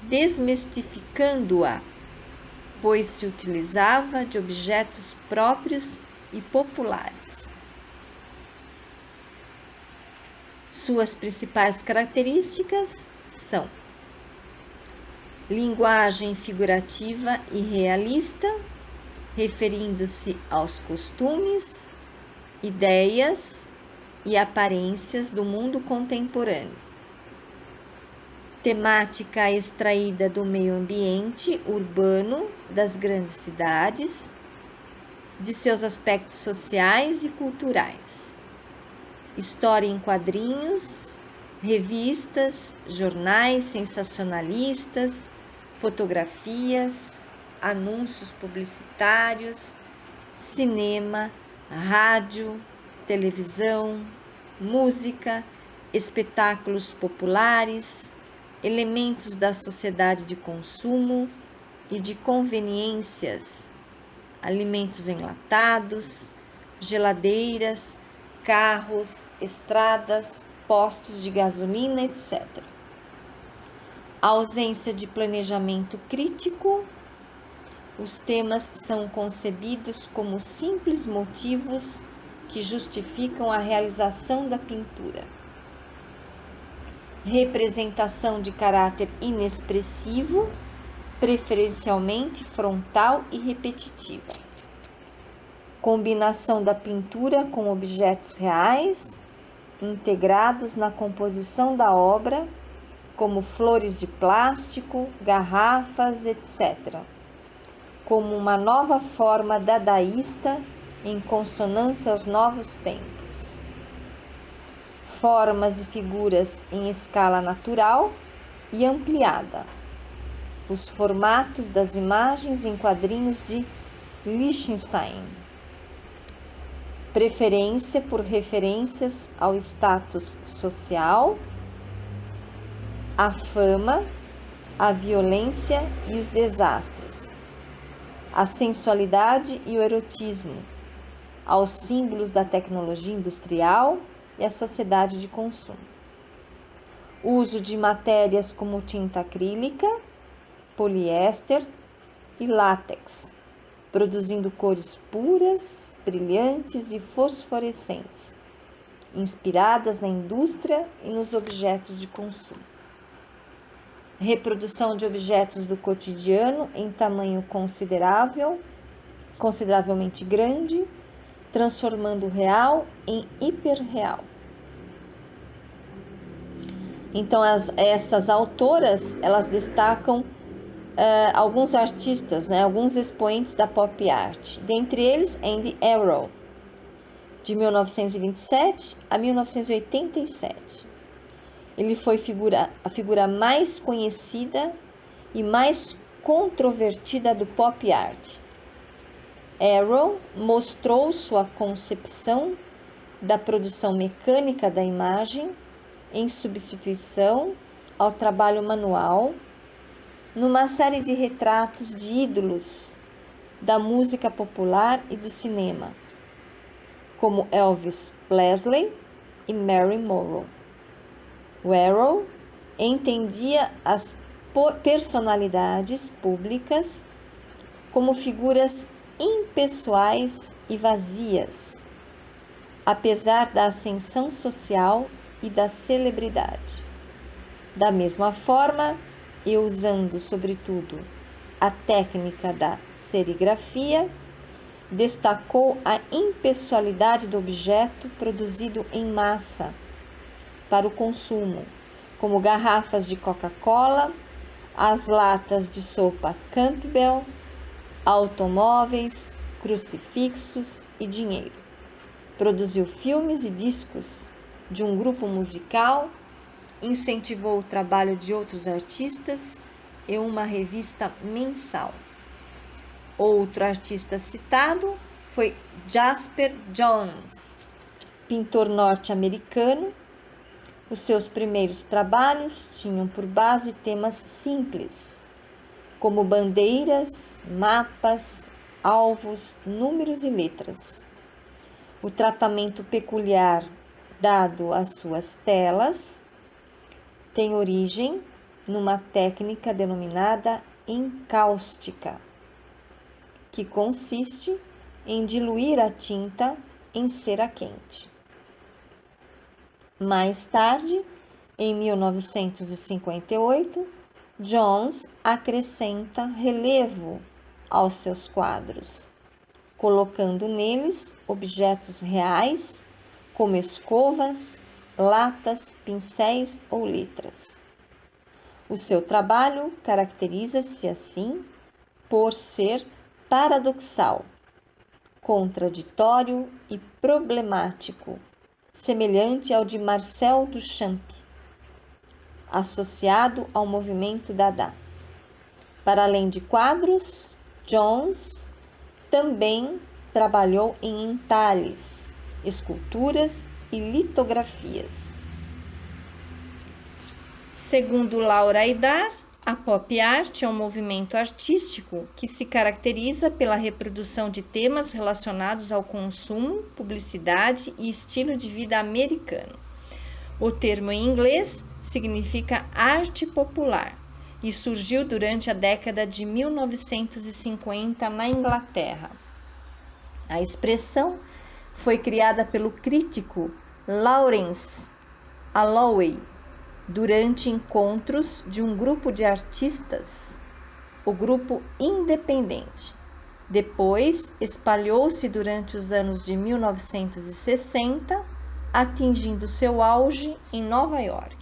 desmistificando-a, pois se utilizava de objetos próprios e populares. Suas principais características são linguagem figurativa e realista, referindo-se aos costumes, ideias e aparências do mundo contemporâneo. Temática extraída do meio ambiente urbano das grandes cidades, de seus aspectos sociais e culturais. História em quadrinhos, revistas, jornais sensacionalistas, fotografias, anúncios publicitários, cinema, rádio, televisão, música, espetáculos populares, elementos da sociedade de consumo e de conveniências, alimentos enlatados, geladeiras, carros, estradas, postos de gasolina, etc. A ausência de planejamento crítico. Os temas são concebidos como simples motivos que justificam a realização da pintura. Representação de caráter inexpressivo, preferencialmente frontal e repetitiva. Combinação da pintura com objetos reais, integrados na composição da obra, como flores de plástico, garrafas, etc., como uma nova forma dadaísta em consonância aos novos tempos. Formas e figuras em escala natural e ampliada. Os formatos das imagens em quadrinhos de Lichtenstein. Preferência por referências ao status social, a fama, a violência e os desastres, a sensualidade e o erotismo, aos símbolos da tecnologia industrial e a sociedade de consumo. Uso de matérias como tinta acrílica, poliéster e látex, produzindo cores puras, brilhantes e fosforescentes, inspiradas na indústria e nos objetos de consumo. Reprodução de objetos do cotidiano em tamanho consideravelmente grande, transformando o real em hiperreal. Então, estas autoras, elas destacam alguns artistas, alguns expoentes da pop art. Dentre eles, Andy Arrow, de 1927 a 1987. Ele foi a figura mais conhecida e mais controvertida do pop art. Arrow mostrou sua concepção da produção mecânica da imagem em substituição ao trabalho manual, numa série de retratos de ídolos da música popular e do cinema, como Elvis Presley e Marilyn Monroe. Arrow entendia as personalidades públicas como figuras impessoais e vazias, apesar da ascensão social e da celebridade. Da mesma forma, e usando sobretudo a técnica da serigrafia, destacou a impessoalidade do objeto produzido em massa para o consumo, como garrafas de Coca-Cola, as latas de sopa Campbell, automóveis, crucifixos e dinheiro. Produziu filmes e discos de um grupo musical, incentivou o trabalho de outros artistas e uma revista mensal. Outro artista citado foi Jasper Johns, pintor norte-americano. Os seus primeiros trabalhos tinham por base temas simples, como bandeiras, mapas, alvos, números e letras. O tratamento peculiar dado às suas telas tem origem numa técnica denominada encáustica, que consiste em diluir a tinta em cera quente. Mais tarde, em 1958, Johns acrescenta relevo aos seus quadros, colocando neles objetos reais, como escovas, latas, pincéis ou letras. O seu trabalho caracteriza-se assim por ser paradoxal, contraditório e problemático, semelhante ao de Marcel Duchamp, associado ao movimento Dada. Para além de quadros, Johns também trabalhou em entalhes, esculturas e litografias. Segundo Laura Aidar, a pop art é um movimento artístico que se caracteriza pela reprodução de temas relacionados ao consumo, publicidade e estilo de vida americano. O termo em inglês significa arte popular e surgiu durante a década de 1950 na Inglaterra. A expressão foi criada pelo crítico Laurence Alloway durante encontros de um grupo de artistas, o grupo Independente. Depois, espalhou-se durante os anos de 1960, atingindo seu auge em Nova York.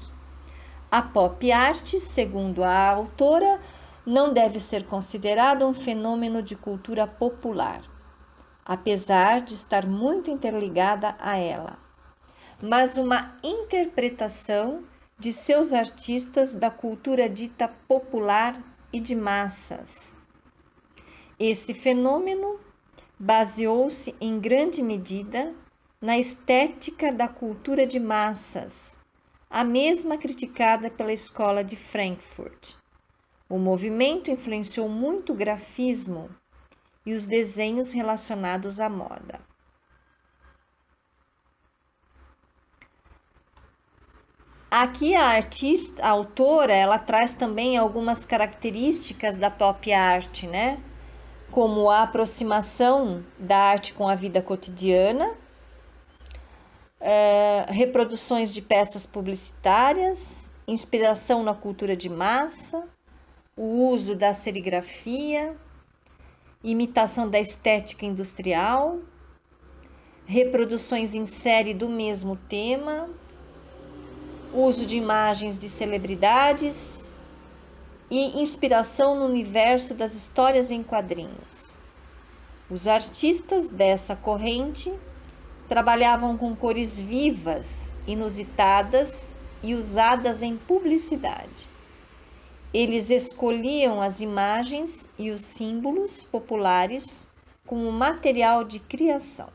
A pop art, segundo a autora, não deve ser considerada um fenômeno de cultura popular, apesar de estar muito interligada a ela, mas uma interpretação de seus artistas da cultura dita popular e de massas. Esse fenômeno baseou-se em grande medida na estética da cultura de massas, a mesma criticada pela Escola de Frankfurt. O movimento influenciou muito o grafismo e os desenhos relacionados à moda. Aqui a autora, ela traz também algumas características da pop art, né? Como a aproximação da arte com a vida cotidiana, reproduções de peças publicitárias, inspiração na cultura de massa, o uso da serigrafia, imitação da estética industrial, reproduções em série do mesmo tema, uso de imagens de celebridades e inspiração no universo das histórias em quadrinhos. Os artistas dessa corrente trabalhavam com cores vivas, inusitadas e usadas em publicidade. Eles escolhiam as imagens e os símbolos populares como material de criação.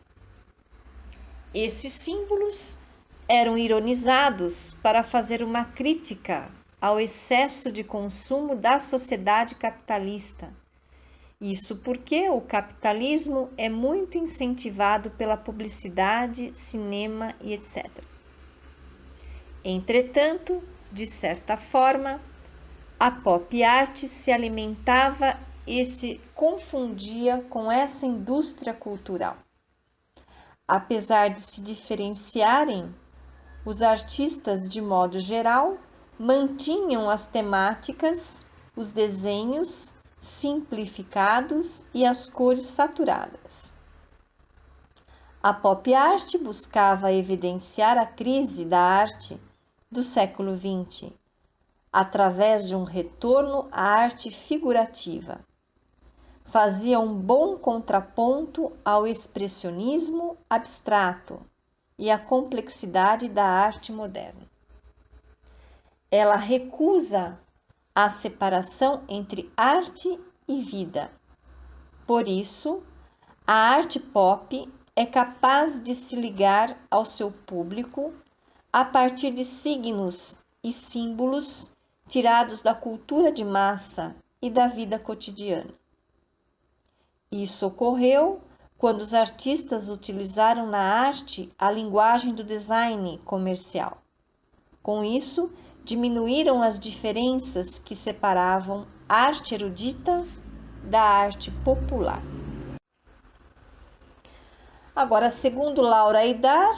Esses símbolos eram ironizados para fazer uma crítica ao excesso de consumo da sociedade capitalista. Isso porque o capitalismo é muito incentivado pela publicidade, cinema e etc. Entretanto, de certa forma, a pop art se alimentava e se confundia com essa indústria cultural. Apesar de se diferenciarem, os artistas, de modo geral, mantinham as temáticas, os desenhos simplificados e as cores saturadas. A pop art buscava evidenciar a crise da arte do século XX, através de um retorno à arte figurativa. Fazia um bom contraponto ao expressionismo abstrato e à complexidade da arte moderna. Ela recusa a separação entre arte e vida. Por isso, a arte pop é capaz de se ligar ao seu público a partir de signos e símbolos tirados da cultura de massa e da vida cotidiana. Isso ocorreu quando os artistas utilizaram na arte a linguagem do design comercial. Com isso, diminuíram as diferenças que separavam a arte erudita da arte popular. Agora, segundo Laura Aidar,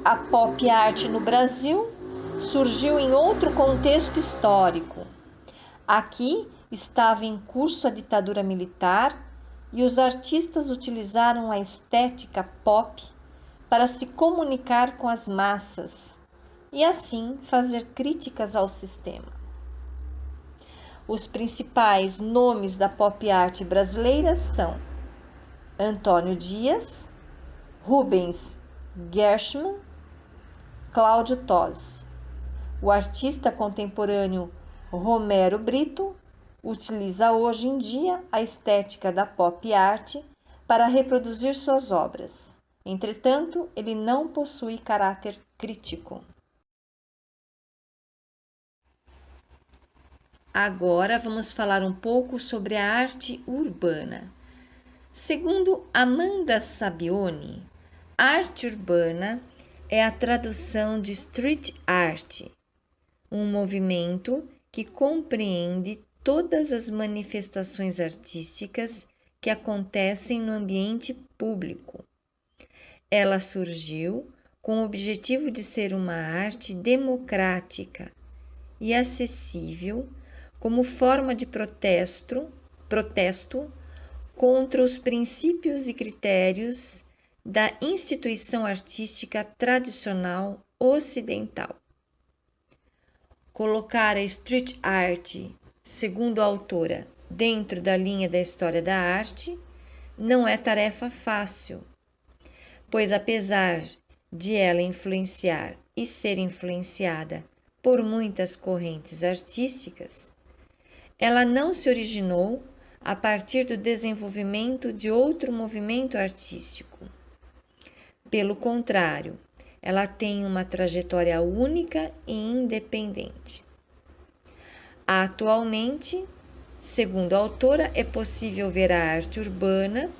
a pop art no Brasil surgiu em outro contexto histórico. Aqui estava em curso a ditadura militar e os artistas utilizaram a estética pop para se comunicar com as massas e assim fazer críticas ao sistema. Os principais nomes da pop art brasileira são Antônio Dias, Rubens Gershman, Cláudio Tosi. O artista contemporâneo Romero Brito utiliza hoje em dia a estética da pop art para reproduzir suas obras. Entretanto, ele não possui caráter crítico. Agora vamos falar um pouco sobre a arte urbana. Segundo Amanda Sabione, arte urbana é a tradução de street art, um movimento que compreende todas as manifestações artísticas que acontecem no ambiente público. Ela surgiu com o objetivo de ser uma arte democrática e acessível como forma de protesto contra os princípios e critérios da instituição artística tradicional ocidental. Colocar a street art, segundo a autora, dentro da linha da história da arte não é tarefa fácil, pois apesar de ela influenciar e ser influenciada por muitas correntes artísticas, ela não se originou a partir do desenvolvimento de outro movimento artístico. Pelo contrário, ela tem uma trajetória única e independente. Atualmente, segundo a autora, é possível ver a arte urbana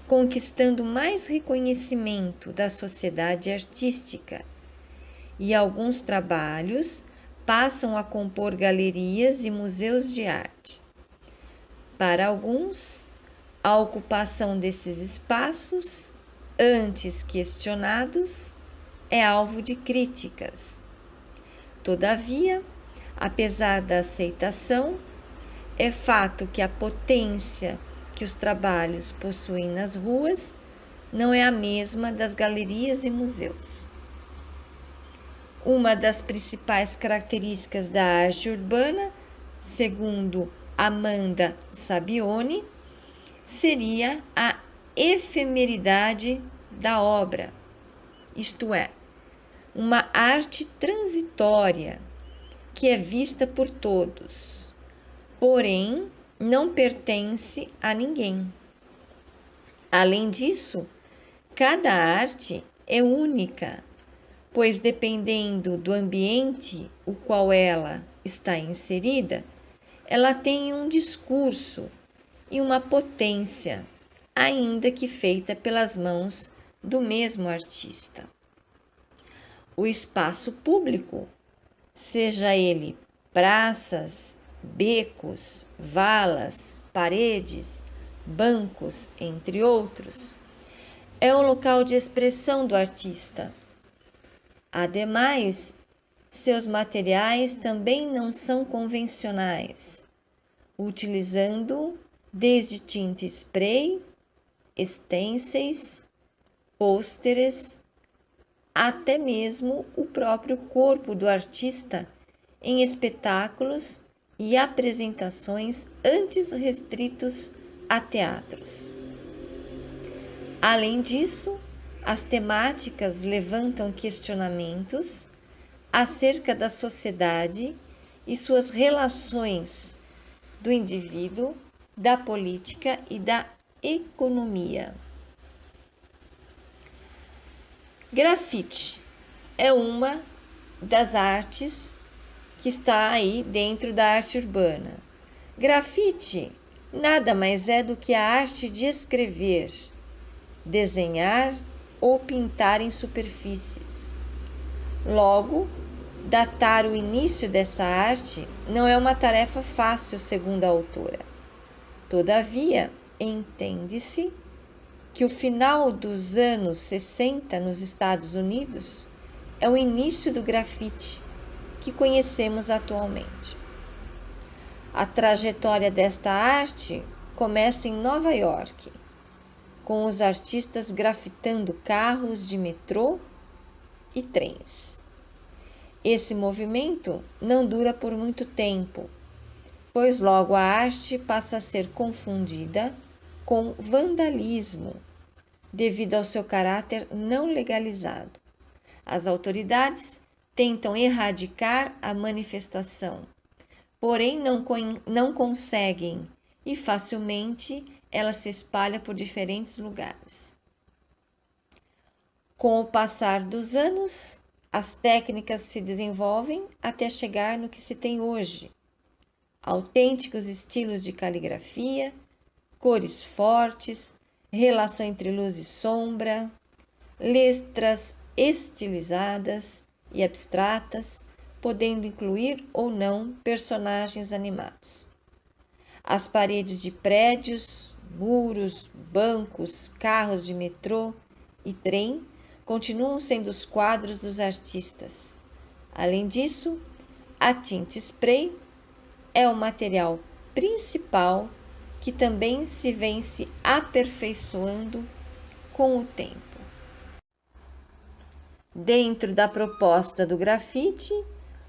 conquistando mais reconhecimento da sociedade artística, e alguns trabalhos passam a compor galerias e museus de arte. Para alguns, a ocupação desses espaços, antes questionados, é alvo de críticas. Todavia, apesar da aceitação, é fato que a potência que os trabalhos possuem nas ruas não é a mesma das galerias e museus. Uma das principais características da arte urbana, segundo Amanda Sabione, seria a efemeridade da obra, isto é, uma arte transitória que é vista por todos, porém não pertence a ninguém. Além disso, cada arte é única, pois dependendo do ambiente o qual ela está inserida, ela tem um discurso e uma potência, ainda que feita pelas mãos do mesmo artista. O espaço público, seja ele praças, becos, valas, paredes, bancos, entre outros, é o local de expressão do artista. Ademais, seus materiais também não são convencionais, utilizando desde tinta spray, stencils, pôsteres, até mesmo o próprio corpo do artista em espetáculos e apresentações antes restritos a teatros. Além disso, as temáticas levantam questionamentos acerca da sociedade e suas relações do indivíduo, da política e da economia. Grafite é uma das artes que está aí dentro da arte urbana. Grafite nada mais é do que a arte de escrever, desenhar ou pintar em superfícies. Logo, datar o início dessa arte não é uma tarefa fácil, segundo a autora. Todavia, entende-se que o final dos anos 60 nos Estados Unidos é o início do grafite que conhecemos atualmente. A trajetória desta arte começa em Nova York, com os artistas grafitando carros de metrô e trens. Esse movimento não dura por muito tempo, pois logo a arte passa a ser confundida com vandalismo, devido ao seu caráter não legalizado. As autoridades tentam erradicar a manifestação, porém não conseguem e facilmente ela se espalha por diferentes lugares. Com o passar dos anos, as técnicas se desenvolvem até chegar no que se tem hoje. Autênticos estilos de caligrafia, cores fortes, relação entre luz e sombra, letras estilizadas e abstratas, podendo incluir ou não personagens animados. As paredes de prédios, muros, bancos, carros de metrô e trem continuam sendo os quadros dos artistas. Além disso, a tinta spray é o material principal que também se vem se aperfeiçoando com o tempo. Dentro da proposta do grafite,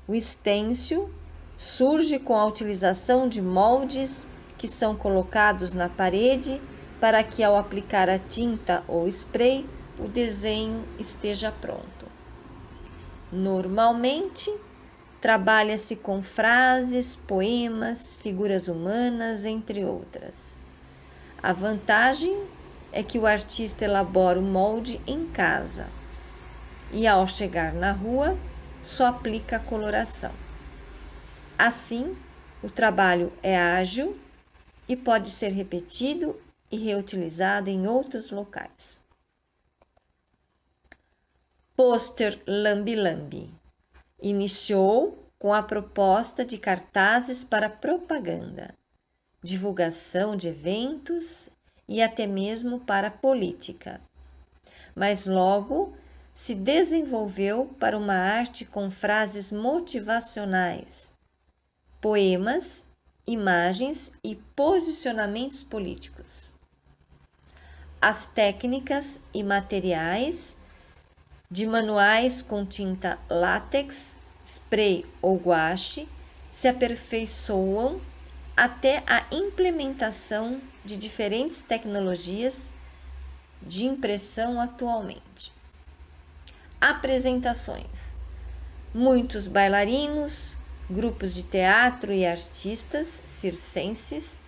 o stencil surge com a utilização de moldes que são colocados na parede para que, ao aplicar a tinta ou spray, o desenho esteja pronto. Normalmente, trabalha-se com frases, poemas, figuras humanas, entre outras. A vantagem é que o artista elabora o molde em casa e, ao chegar na rua, só aplica a coloração. Assim, o trabalho é ágil e pode ser repetido e reutilizado em outros locais. Pôster lambe-lambe. Iniciou com a proposta de cartazes para propaganda, divulgação de eventos e até mesmo para política. Mas logo se desenvolveu para uma arte com frases motivacionais, poemas, imagens e posicionamentos políticos. As técnicas e materiais de manuais com tinta látex, spray ou guache se aperfeiçoam até a implementação de diferentes tecnologias de impressão atualmente. Apresentações. Muitos bailarinos, grupos de teatro e artistas circenses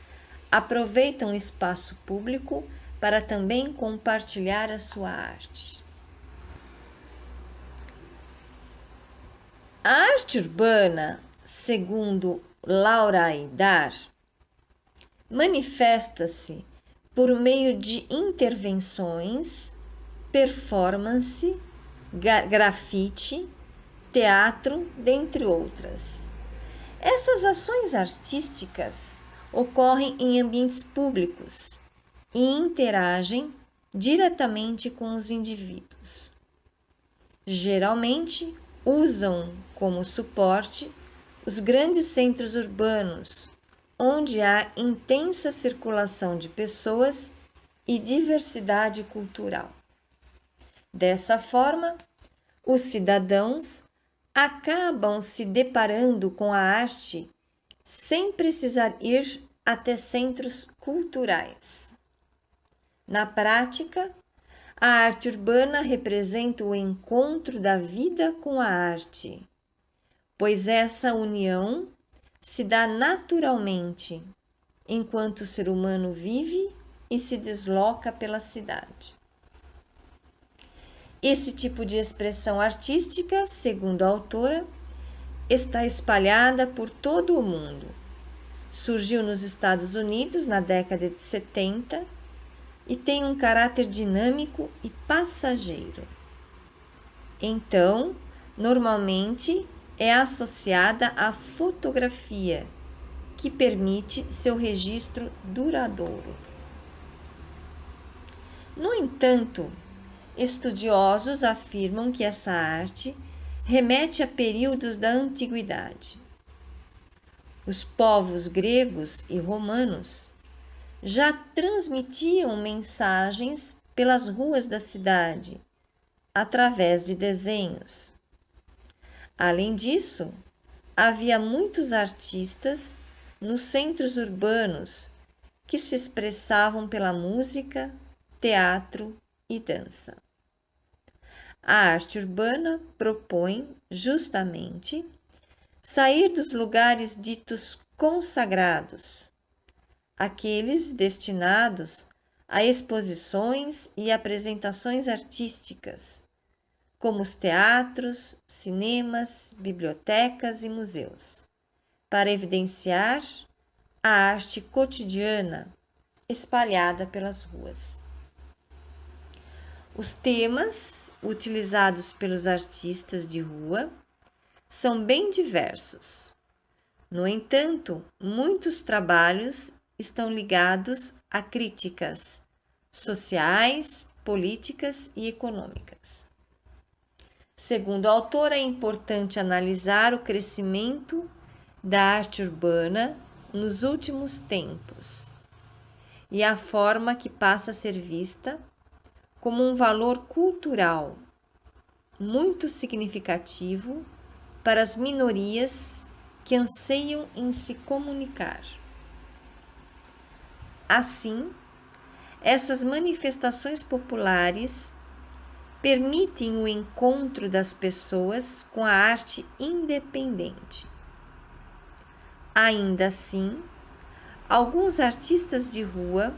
aproveitam o espaço público para também compartilhar a sua arte. A arte urbana, segundo Laura Aidar, manifesta-se por meio de intervenções, performance, grafite, teatro, dentre outras. Essas ações artísticas ocorrem em ambientes públicos e interagem diretamente com os indivíduos. Geralmente, usam como suporte os grandes centros urbanos, onde há intensa circulação de pessoas e diversidade cultural. Dessa forma, os cidadãos acabam se deparando com a arte sem precisar ir até centros culturais. Na prática, a arte urbana representa o encontro da vida com a arte, pois essa união se dá naturalmente enquanto o ser humano vive e se desloca pela cidade. Esse tipo de expressão artística, segundo a autora, está espalhada por todo o mundo. Surgiu nos Estados Unidos na década de 70 e tem um caráter dinâmico e passageiro. Então, normalmente é associada à fotografia, que permite seu registro duradouro. No entanto, estudiosos afirmam que essa arte remete a períodos da antiguidade. Os povos gregos e romanos já transmitiam mensagens pelas ruas da cidade, através de desenhos. Além disso, havia muitos artistas nos centros urbanos que se expressavam pela música, teatro e dança. A arte urbana propõe, justamente, sair dos lugares ditos consagrados, aqueles destinados a exposições e apresentações artísticas, como os teatros, cinemas, bibliotecas e museus, para evidenciar a arte cotidiana espalhada pelas ruas. Os temas utilizados pelos artistas de rua são bem diversos. No entanto, muitos trabalhos estão ligados a críticas sociais, políticas e econômicas. Segundo a autora, é importante analisar o crescimento da arte urbana nos últimos tempos e a forma que passa a ser vista como um valor cultural muito significativo para as minorias que anseiam em se comunicar. Assim, essas manifestações populares permitem o encontro das pessoas com a arte independente. Ainda assim, alguns artistas de rua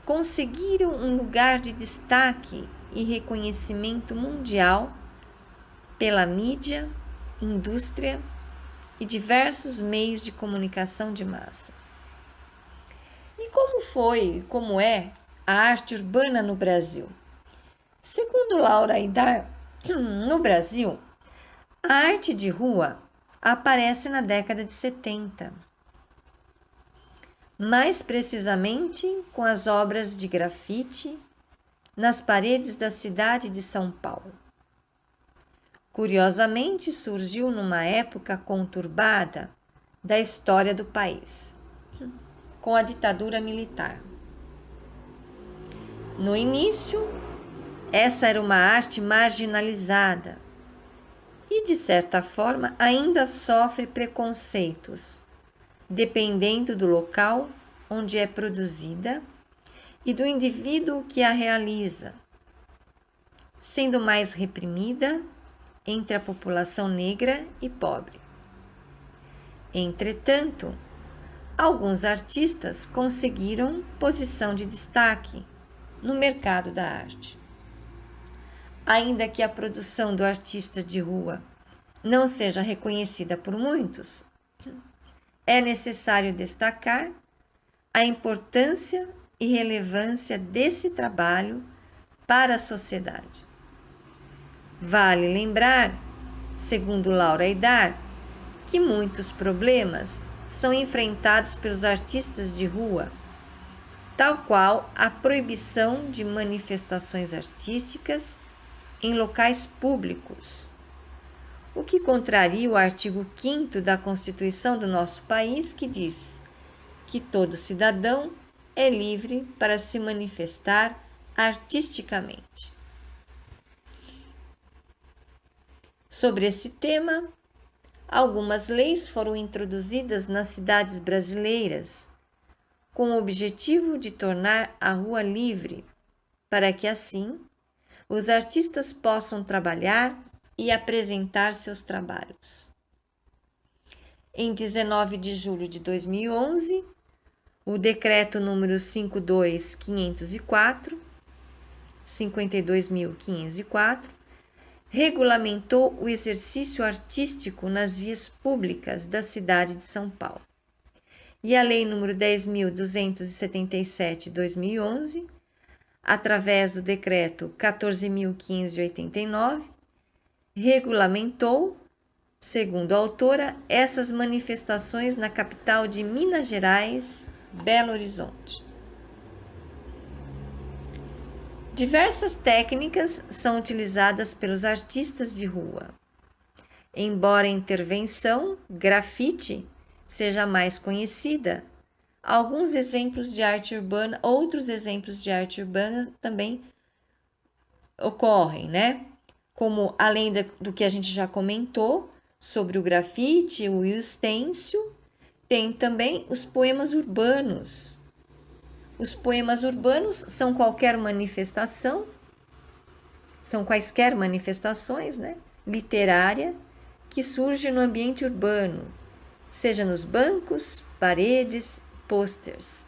conseguiram um lugar de destaque e reconhecimento mundial pela mídia, indústria e diversos meios de comunicação de massa. E como é a arte urbana no Brasil? Segundo Laura Aidar, no Brasil, a arte de rua aparece na década de 70, mais precisamente com as obras de grafite nas paredes da cidade de São Paulo. Curiosamente, surgiu numa época conturbada da história do país, com a ditadura militar. No início, essa era uma arte marginalizada e, de certa forma, ainda sofre preconceitos, dependendo do local onde é produzida e do indivíduo que a realiza, sendo mais reprimida entre a população negra e pobre. Entretanto, alguns artistas conseguiram posição de destaque no mercado da arte. Ainda que a produção do artista de rua não seja reconhecida por muitos, é necessário destacar a importância e relevância desse trabalho para a sociedade. Vale lembrar, segundo Laura Aidar, que muitos problemas são enfrentados pelos artistas de rua, tal qual a proibição de manifestações artísticas em locais públicos, o que contraria o artigo 5º da Constituição do nosso país, que diz que todo cidadão é livre para se manifestar artisticamente. Sobre esse tema, algumas leis foram introduzidas nas cidades brasileiras com o objetivo de tornar a rua livre, para que assim os artistas possam trabalhar e apresentar seus trabalhos. Em 19 de julho de 2011, o decreto número 52.504 regulamentou o exercício artístico nas vias públicas da cidade de São Paulo. E a Lei nº 10.277 de 2011, através do Decreto 14.589, regulamentou, segundo a autora, essas manifestações na capital de Minas Gerais, Belo Horizonte. Diversas técnicas são utilizadas pelos artistas de rua. Embora a intervenção grafite seja mais conhecida, outros exemplos de arte urbana também ocorrem, né? Como, além do que a gente já comentou sobre o grafite e o stencil, tem também os poemas urbanos. Os poemas urbanos são quaisquer manifestações, né, literária que surge no ambiente urbano, seja nos bancos, paredes, postes.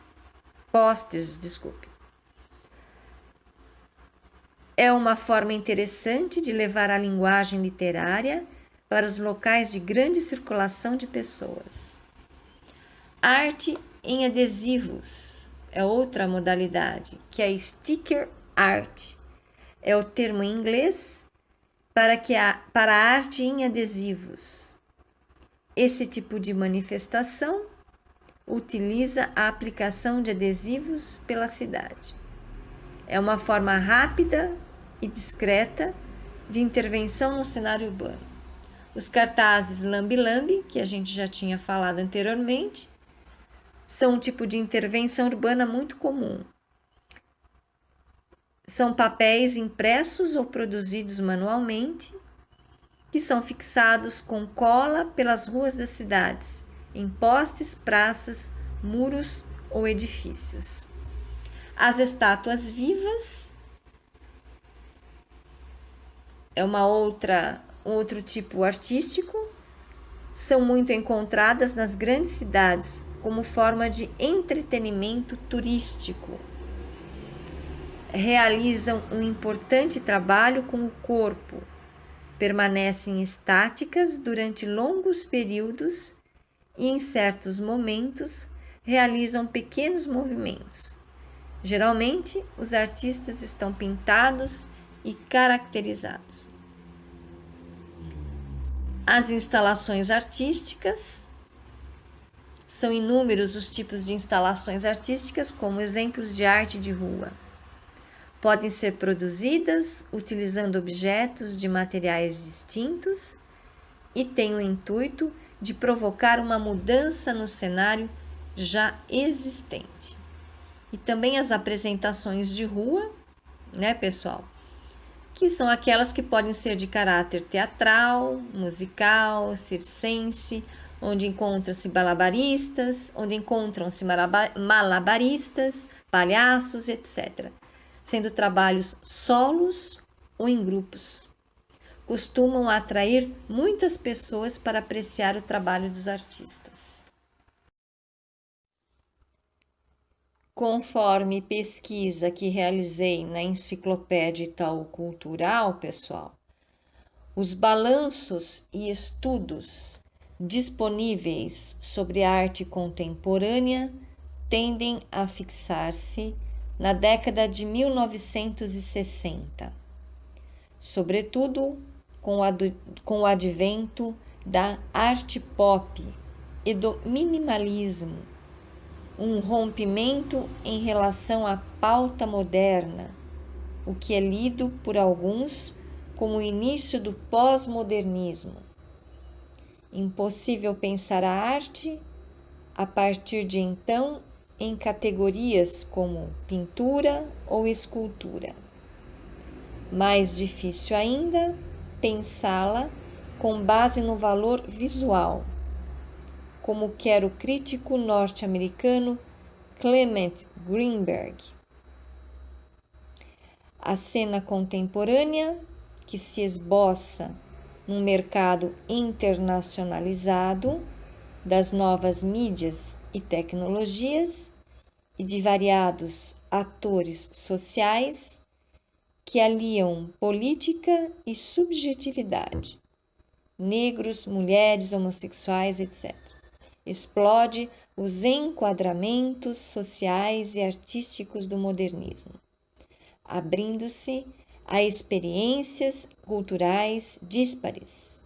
É uma forma interessante de levar a linguagem literária para os locais de grande circulação de pessoas. Arte em adesivos é outra modalidade, que é sticker art. É o termo em inglês para arte em adesivos. Esse tipo de manifestação utiliza a aplicação de adesivos pela cidade. É uma forma rápida e discreta de intervenção no cenário urbano. Os cartazes lambe-lambe, que a gente já tinha falado anteriormente, são um tipo de intervenção urbana muito comum. São papéis impressos ou produzidos manualmente, que são fixados com cola pelas ruas das cidades, em postes, praças, muros ou edifícios. As estátuas vivas é outro tipo artístico, são muito encontradas nas grandes cidades como forma de entretenimento turístico. Realizam um importante trabalho com o corpo, permanecem estáticas durante longos períodos e, em certos momentos, realizam pequenos movimentos. Geralmente, os artistas estão pintados e caracterizados. As instalações artísticas. São inúmeros os tipos de instalações artísticas, como exemplos de arte de rua. Podem ser produzidas utilizando objetos de materiais distintos e têm o intuito de provocar uma mudança no cenário já existente. E também as apresentações de rua, né, pessoal? Que são aquelas que podem ser de caráter teatral, musical, circense, onde encontram-se malabaristas, palhaços, etc., sendo trabalhos solos ou em grupos. Costumam atrair muitas pessoas para apreciar o trabalho dos artistas. Conforme pesquisa que realizei na Enciclopédia Itaú Cultural, pessoal, os balanços e estudos disponíveis sobre arte contemporânea tendem a fixar-se na década de 1960, sobretudo com o advento da arte pop e do minimalismo, um rompimento em relação à pauta moderna, o que é lido por alguns como o início do pós-modernismo. Impossível pensar a arte a partir de então em categorias como pintura ou escultura. Mais difícil ainda pensá-la com base no valor visual, como quer o crítico norte-americano Clement Greenberg. A cena contemporânea, que se esboça num mercado internacionalizado das novas mídias e tecnologias e de variados atores sociais que aliam política e subjetividade, negros, mulheres, homossexuais, etc. Explode os enquadramentos sociais e artísticos do modernismo, abrindo-se a experiências culturais díspares.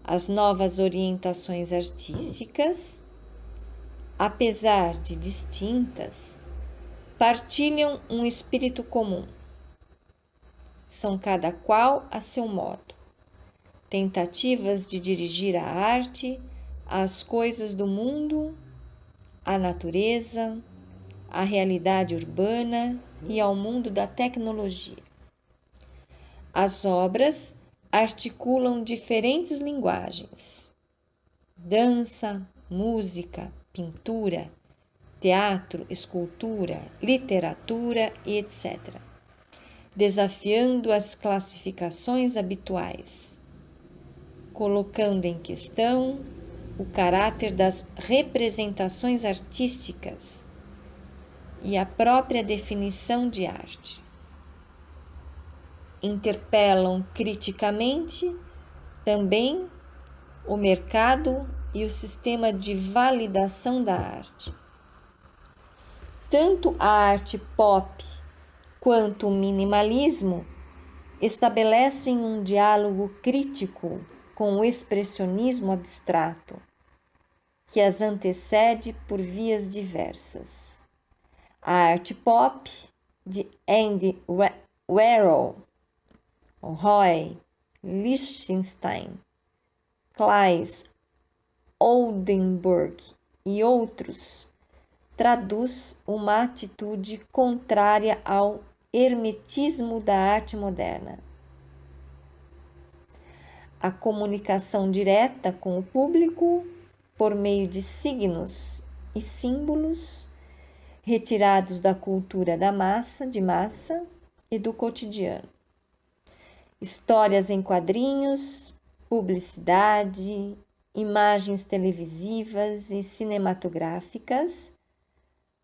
As novas orientações artísticas, apesar de distintas, partilham um espírito comum. São cada qual a seu modo, tentativas de dirigir a arte às coisas do mundo, à natureza, à realidade urbana e ao mundo da tecnologia. As obras articulam diferentes linguagens: dança, música, pintura, teatro, escultura, literatura e etc., desafiando as classificações habituais, colocando em questão o caráter das representações artísticas e a própria definição de arte. Interpelam criticamente também o mercado e o sistema de validação da arte. Tanto a arte pop quanto o minimalismo estabelecem um diálogo crítico com o expressionismo abstrato, que as antecede por vias diversas. A arte pop de Andy Warhol, Roy Lichtenstein, Claes Oldenburg e outros traduz uma atitude contrária ao hermetismo da arte moderna. A comunicação direta com o público por meio de signos e símbolos retirados da cultura de massa e do cotidiano. Histórias em quadrinhos, publicidade, imagens televisivas e cinematográficas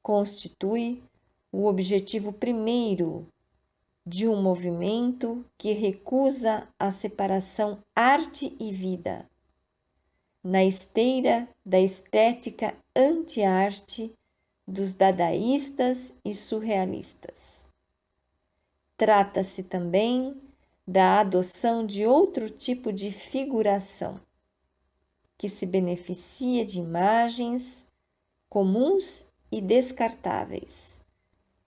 constitui o objetivo primeiro de um movimento que recusa a separação arte e vida, na esteira da estética anti-arte dos dadaístas e surrealistas. Trata-se também da adoção de outro tipo de figuração, que se beneficia de imagens comuns e descartáveis,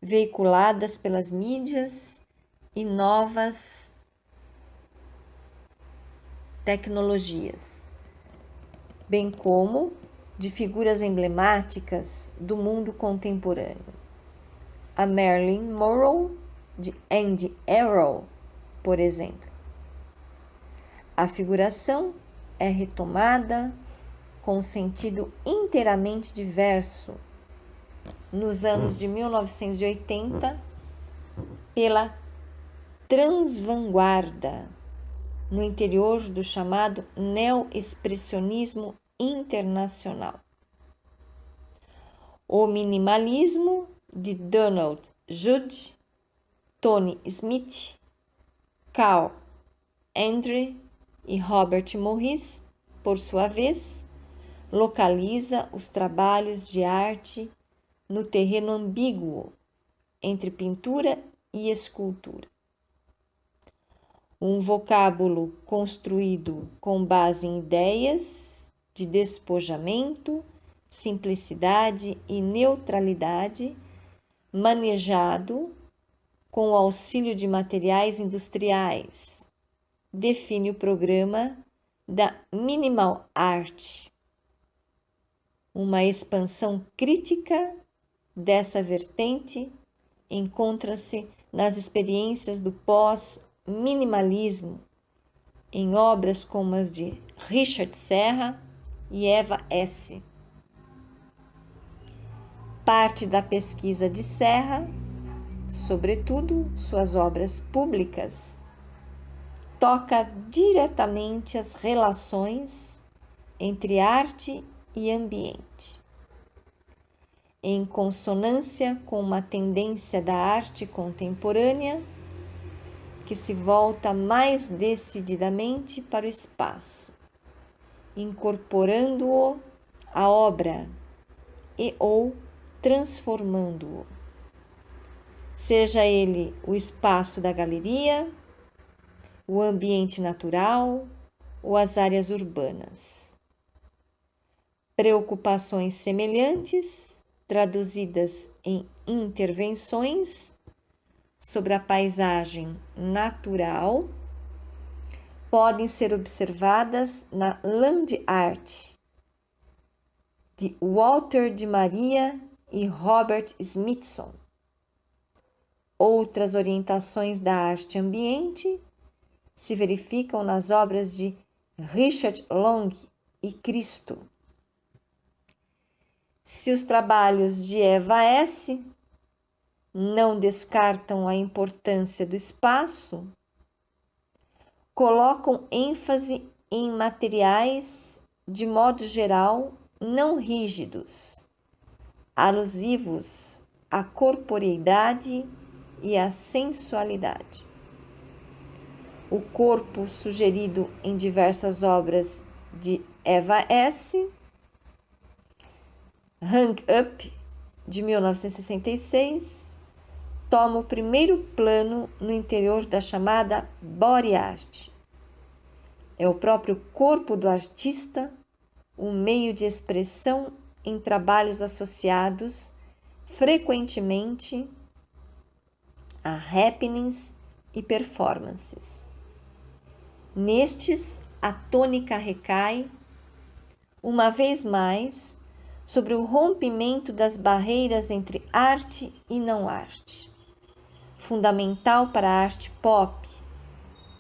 veiculadas pelas mídias e novas tecnologias, bem como de figuras emblemáticas do mundo contemporâneo. A Marilyn Monroe, de Andy Warhol, por exemplo. A figuração é retomada com sentido inteiramente diverso nos anos de 1980 pela transvanguarda no interior do chamado neo-expressionismo internacional. O minimalismo de Donald Judd, Tony Smith, Carl Andre e Robert Morris, por sua vez, localiza os trabalhos de arte no terreno ambíguo entre pintura e escultura. Um vocábulo construído com base em ideias de despojamento, simplicidade e neutralidade, manejado com o auxílio de materiais industriais, define o programa da minimal art. Uma expansão crítica dessa vertente encontra-se nas experiências do pós-minimalismo em obras como as de Richard Serra e Eva S. Parte da pesquisa de Serra, sobretudo suas obras públicas, toca diretamente as relações entre arte e ambiente. Em consonância com uma tendência da arte contemporânea que se volta mais decididamente para o espaço, incorporando-o à obra ou transformando-o, seja ele o espaço da galeria, o ambiente natural ou as áreas urbanas. Preocupações semelhantes, traduzidas em intervenções sobre a paisagem natural, podem ser observadas na Land Art, de Walter de Maria e Robert Smithson. Outras orientações da arte ambiente se verificam nas obras de Richard Long e Cristo. Se os trabalhos de Eva S. não descartam a importância do espaço, colocam ênfase em materiais, de modo geral, não rígidos, alusivos à corporeidade e à sensualidade. O corpo sugerido em diversas obras de Eva S. Hang Up, de 1966, toma o primeiro plano no interior da chamada body art. É o próprio corpo do artista o meio de expressão em trabalhos associados frequentemente a happenings e performances. Nestes, a tônica recai, uma vez mais, sobre o rompimento das barreiras entre arte e não arte, fundamental para a arte pop,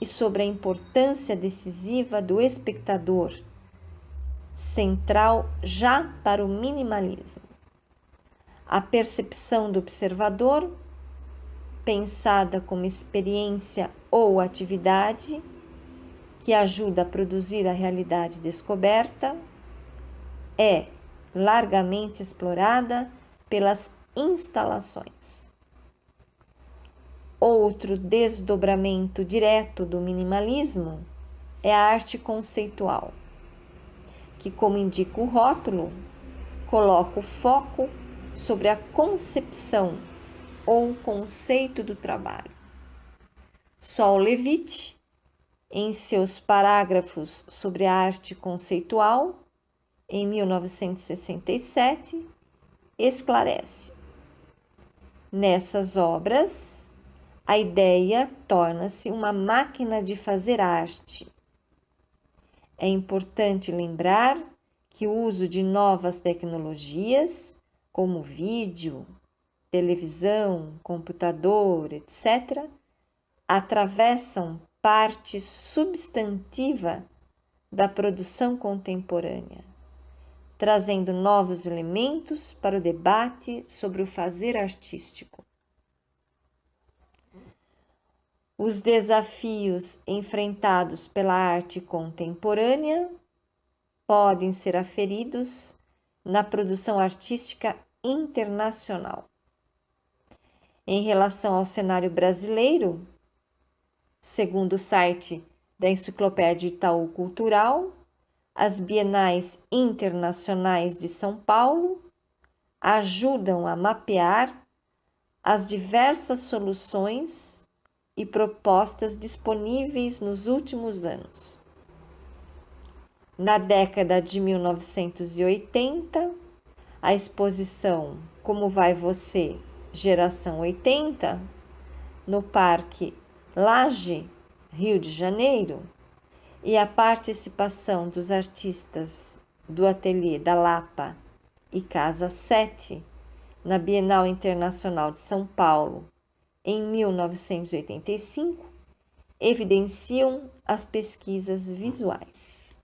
e sobre a importância decisiva do espectador, central já para o minimalismo. A percepção do observador, pensada como experiência ou atividade, que ajuda a produzir a realidade descoberta, é largamente explorada pelas instalações. Outro desdobramento direto do minimalismo é a arte conceitual, que, como indica o rótulo, coloca o foco sobre a concepção ou conceito do trabalho. Sol Levitt, em seus parágrafos sobre a arte conceitual, em 1967, esclarece: nessas obras, a ideia torna-se uma máquina de fazer arte. É importante lembrar que o uso de novas tecnologias, como vídeo, televisão, computador, etc., atravessam parte substantiva da produção contemporânea, trazendo novos elementos para o debate sobre o fazer artístico. Os desafios enfrentados pela arte contemporânea podem ser aferidos na produção artística internacional. Em relação ao cenário brasileiro, segundo o site da Enciclopédia Itaú Cultural, as bienais internacionais de São Paulo ajudam a mapear as diversas soluções e propostas disponíveis nos últimos anos. Na década de 1980, a exposição Como Vai Você, Geração 80, no Parque Lage, Rio de Janeiro, e a participação dos artistas do Ateliê da Lapa e Casa 7 na Bienal Internacional de São Paulo em 1985, evidenciam as pesquisas visuais.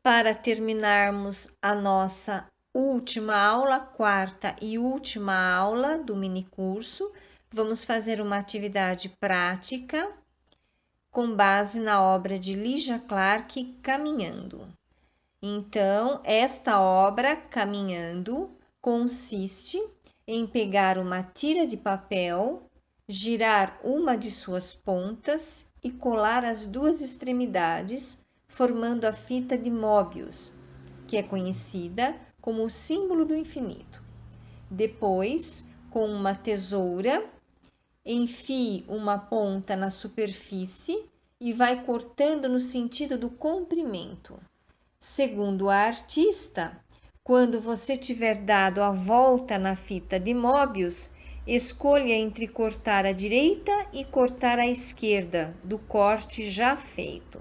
Para terminarmos a nossa última aula, quarta e última aula do minicurso, vamos fazer uma atividade prática com base na obra de Lígia Clark, Caminhando. Então, esta obra, Caminhando, consiste em pegar uma tira de papel, girar uma de suas pontas e colar as duas extremidades, formando a fita de Möbius, que é conhecida como o símbolo do infinito. Depois, com uma tesoura, enfie uma ponta na superfície e vai cortando no sentido do comprimento. Segundo a artista, quando você tiver dado a volta na fita de Möbius, escolha entre cortar à direita e cortar à esquerda do corte já feito.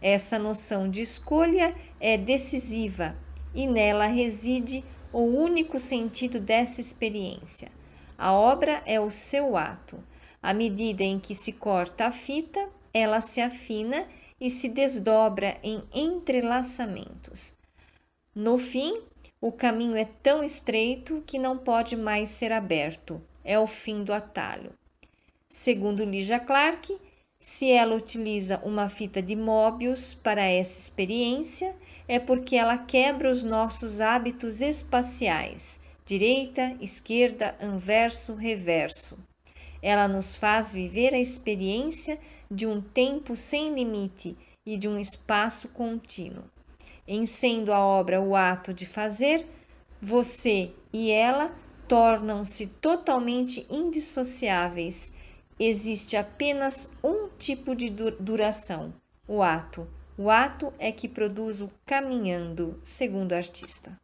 Essa noção de escolha é decisiva e nela reside o único sentido dessa experiência. A obra é o seu ato. À medida em que se corta a fita, ela se afina e se desdobra em entrelaçamentos. No fim, o caminho é tão estreito que não pode mais ser aberto. É o fim do atalho. Segundo Lígia Clark, se ela utiliza uma fita de Möbius para essa experiência, é porque ela quebra os nossos hábitos espaciais, direita, esquerda, anverso, reverso. Ela nos faz viver a experiência de um tempo sem limite e de um espaço contínuo. Em sendo a obra o ato de fazer, você e ela tornam-se totalmente indissociáveis. Existe apenas um tipo de duração, o ato. O ato é que produz o caminhando, segundo o artista.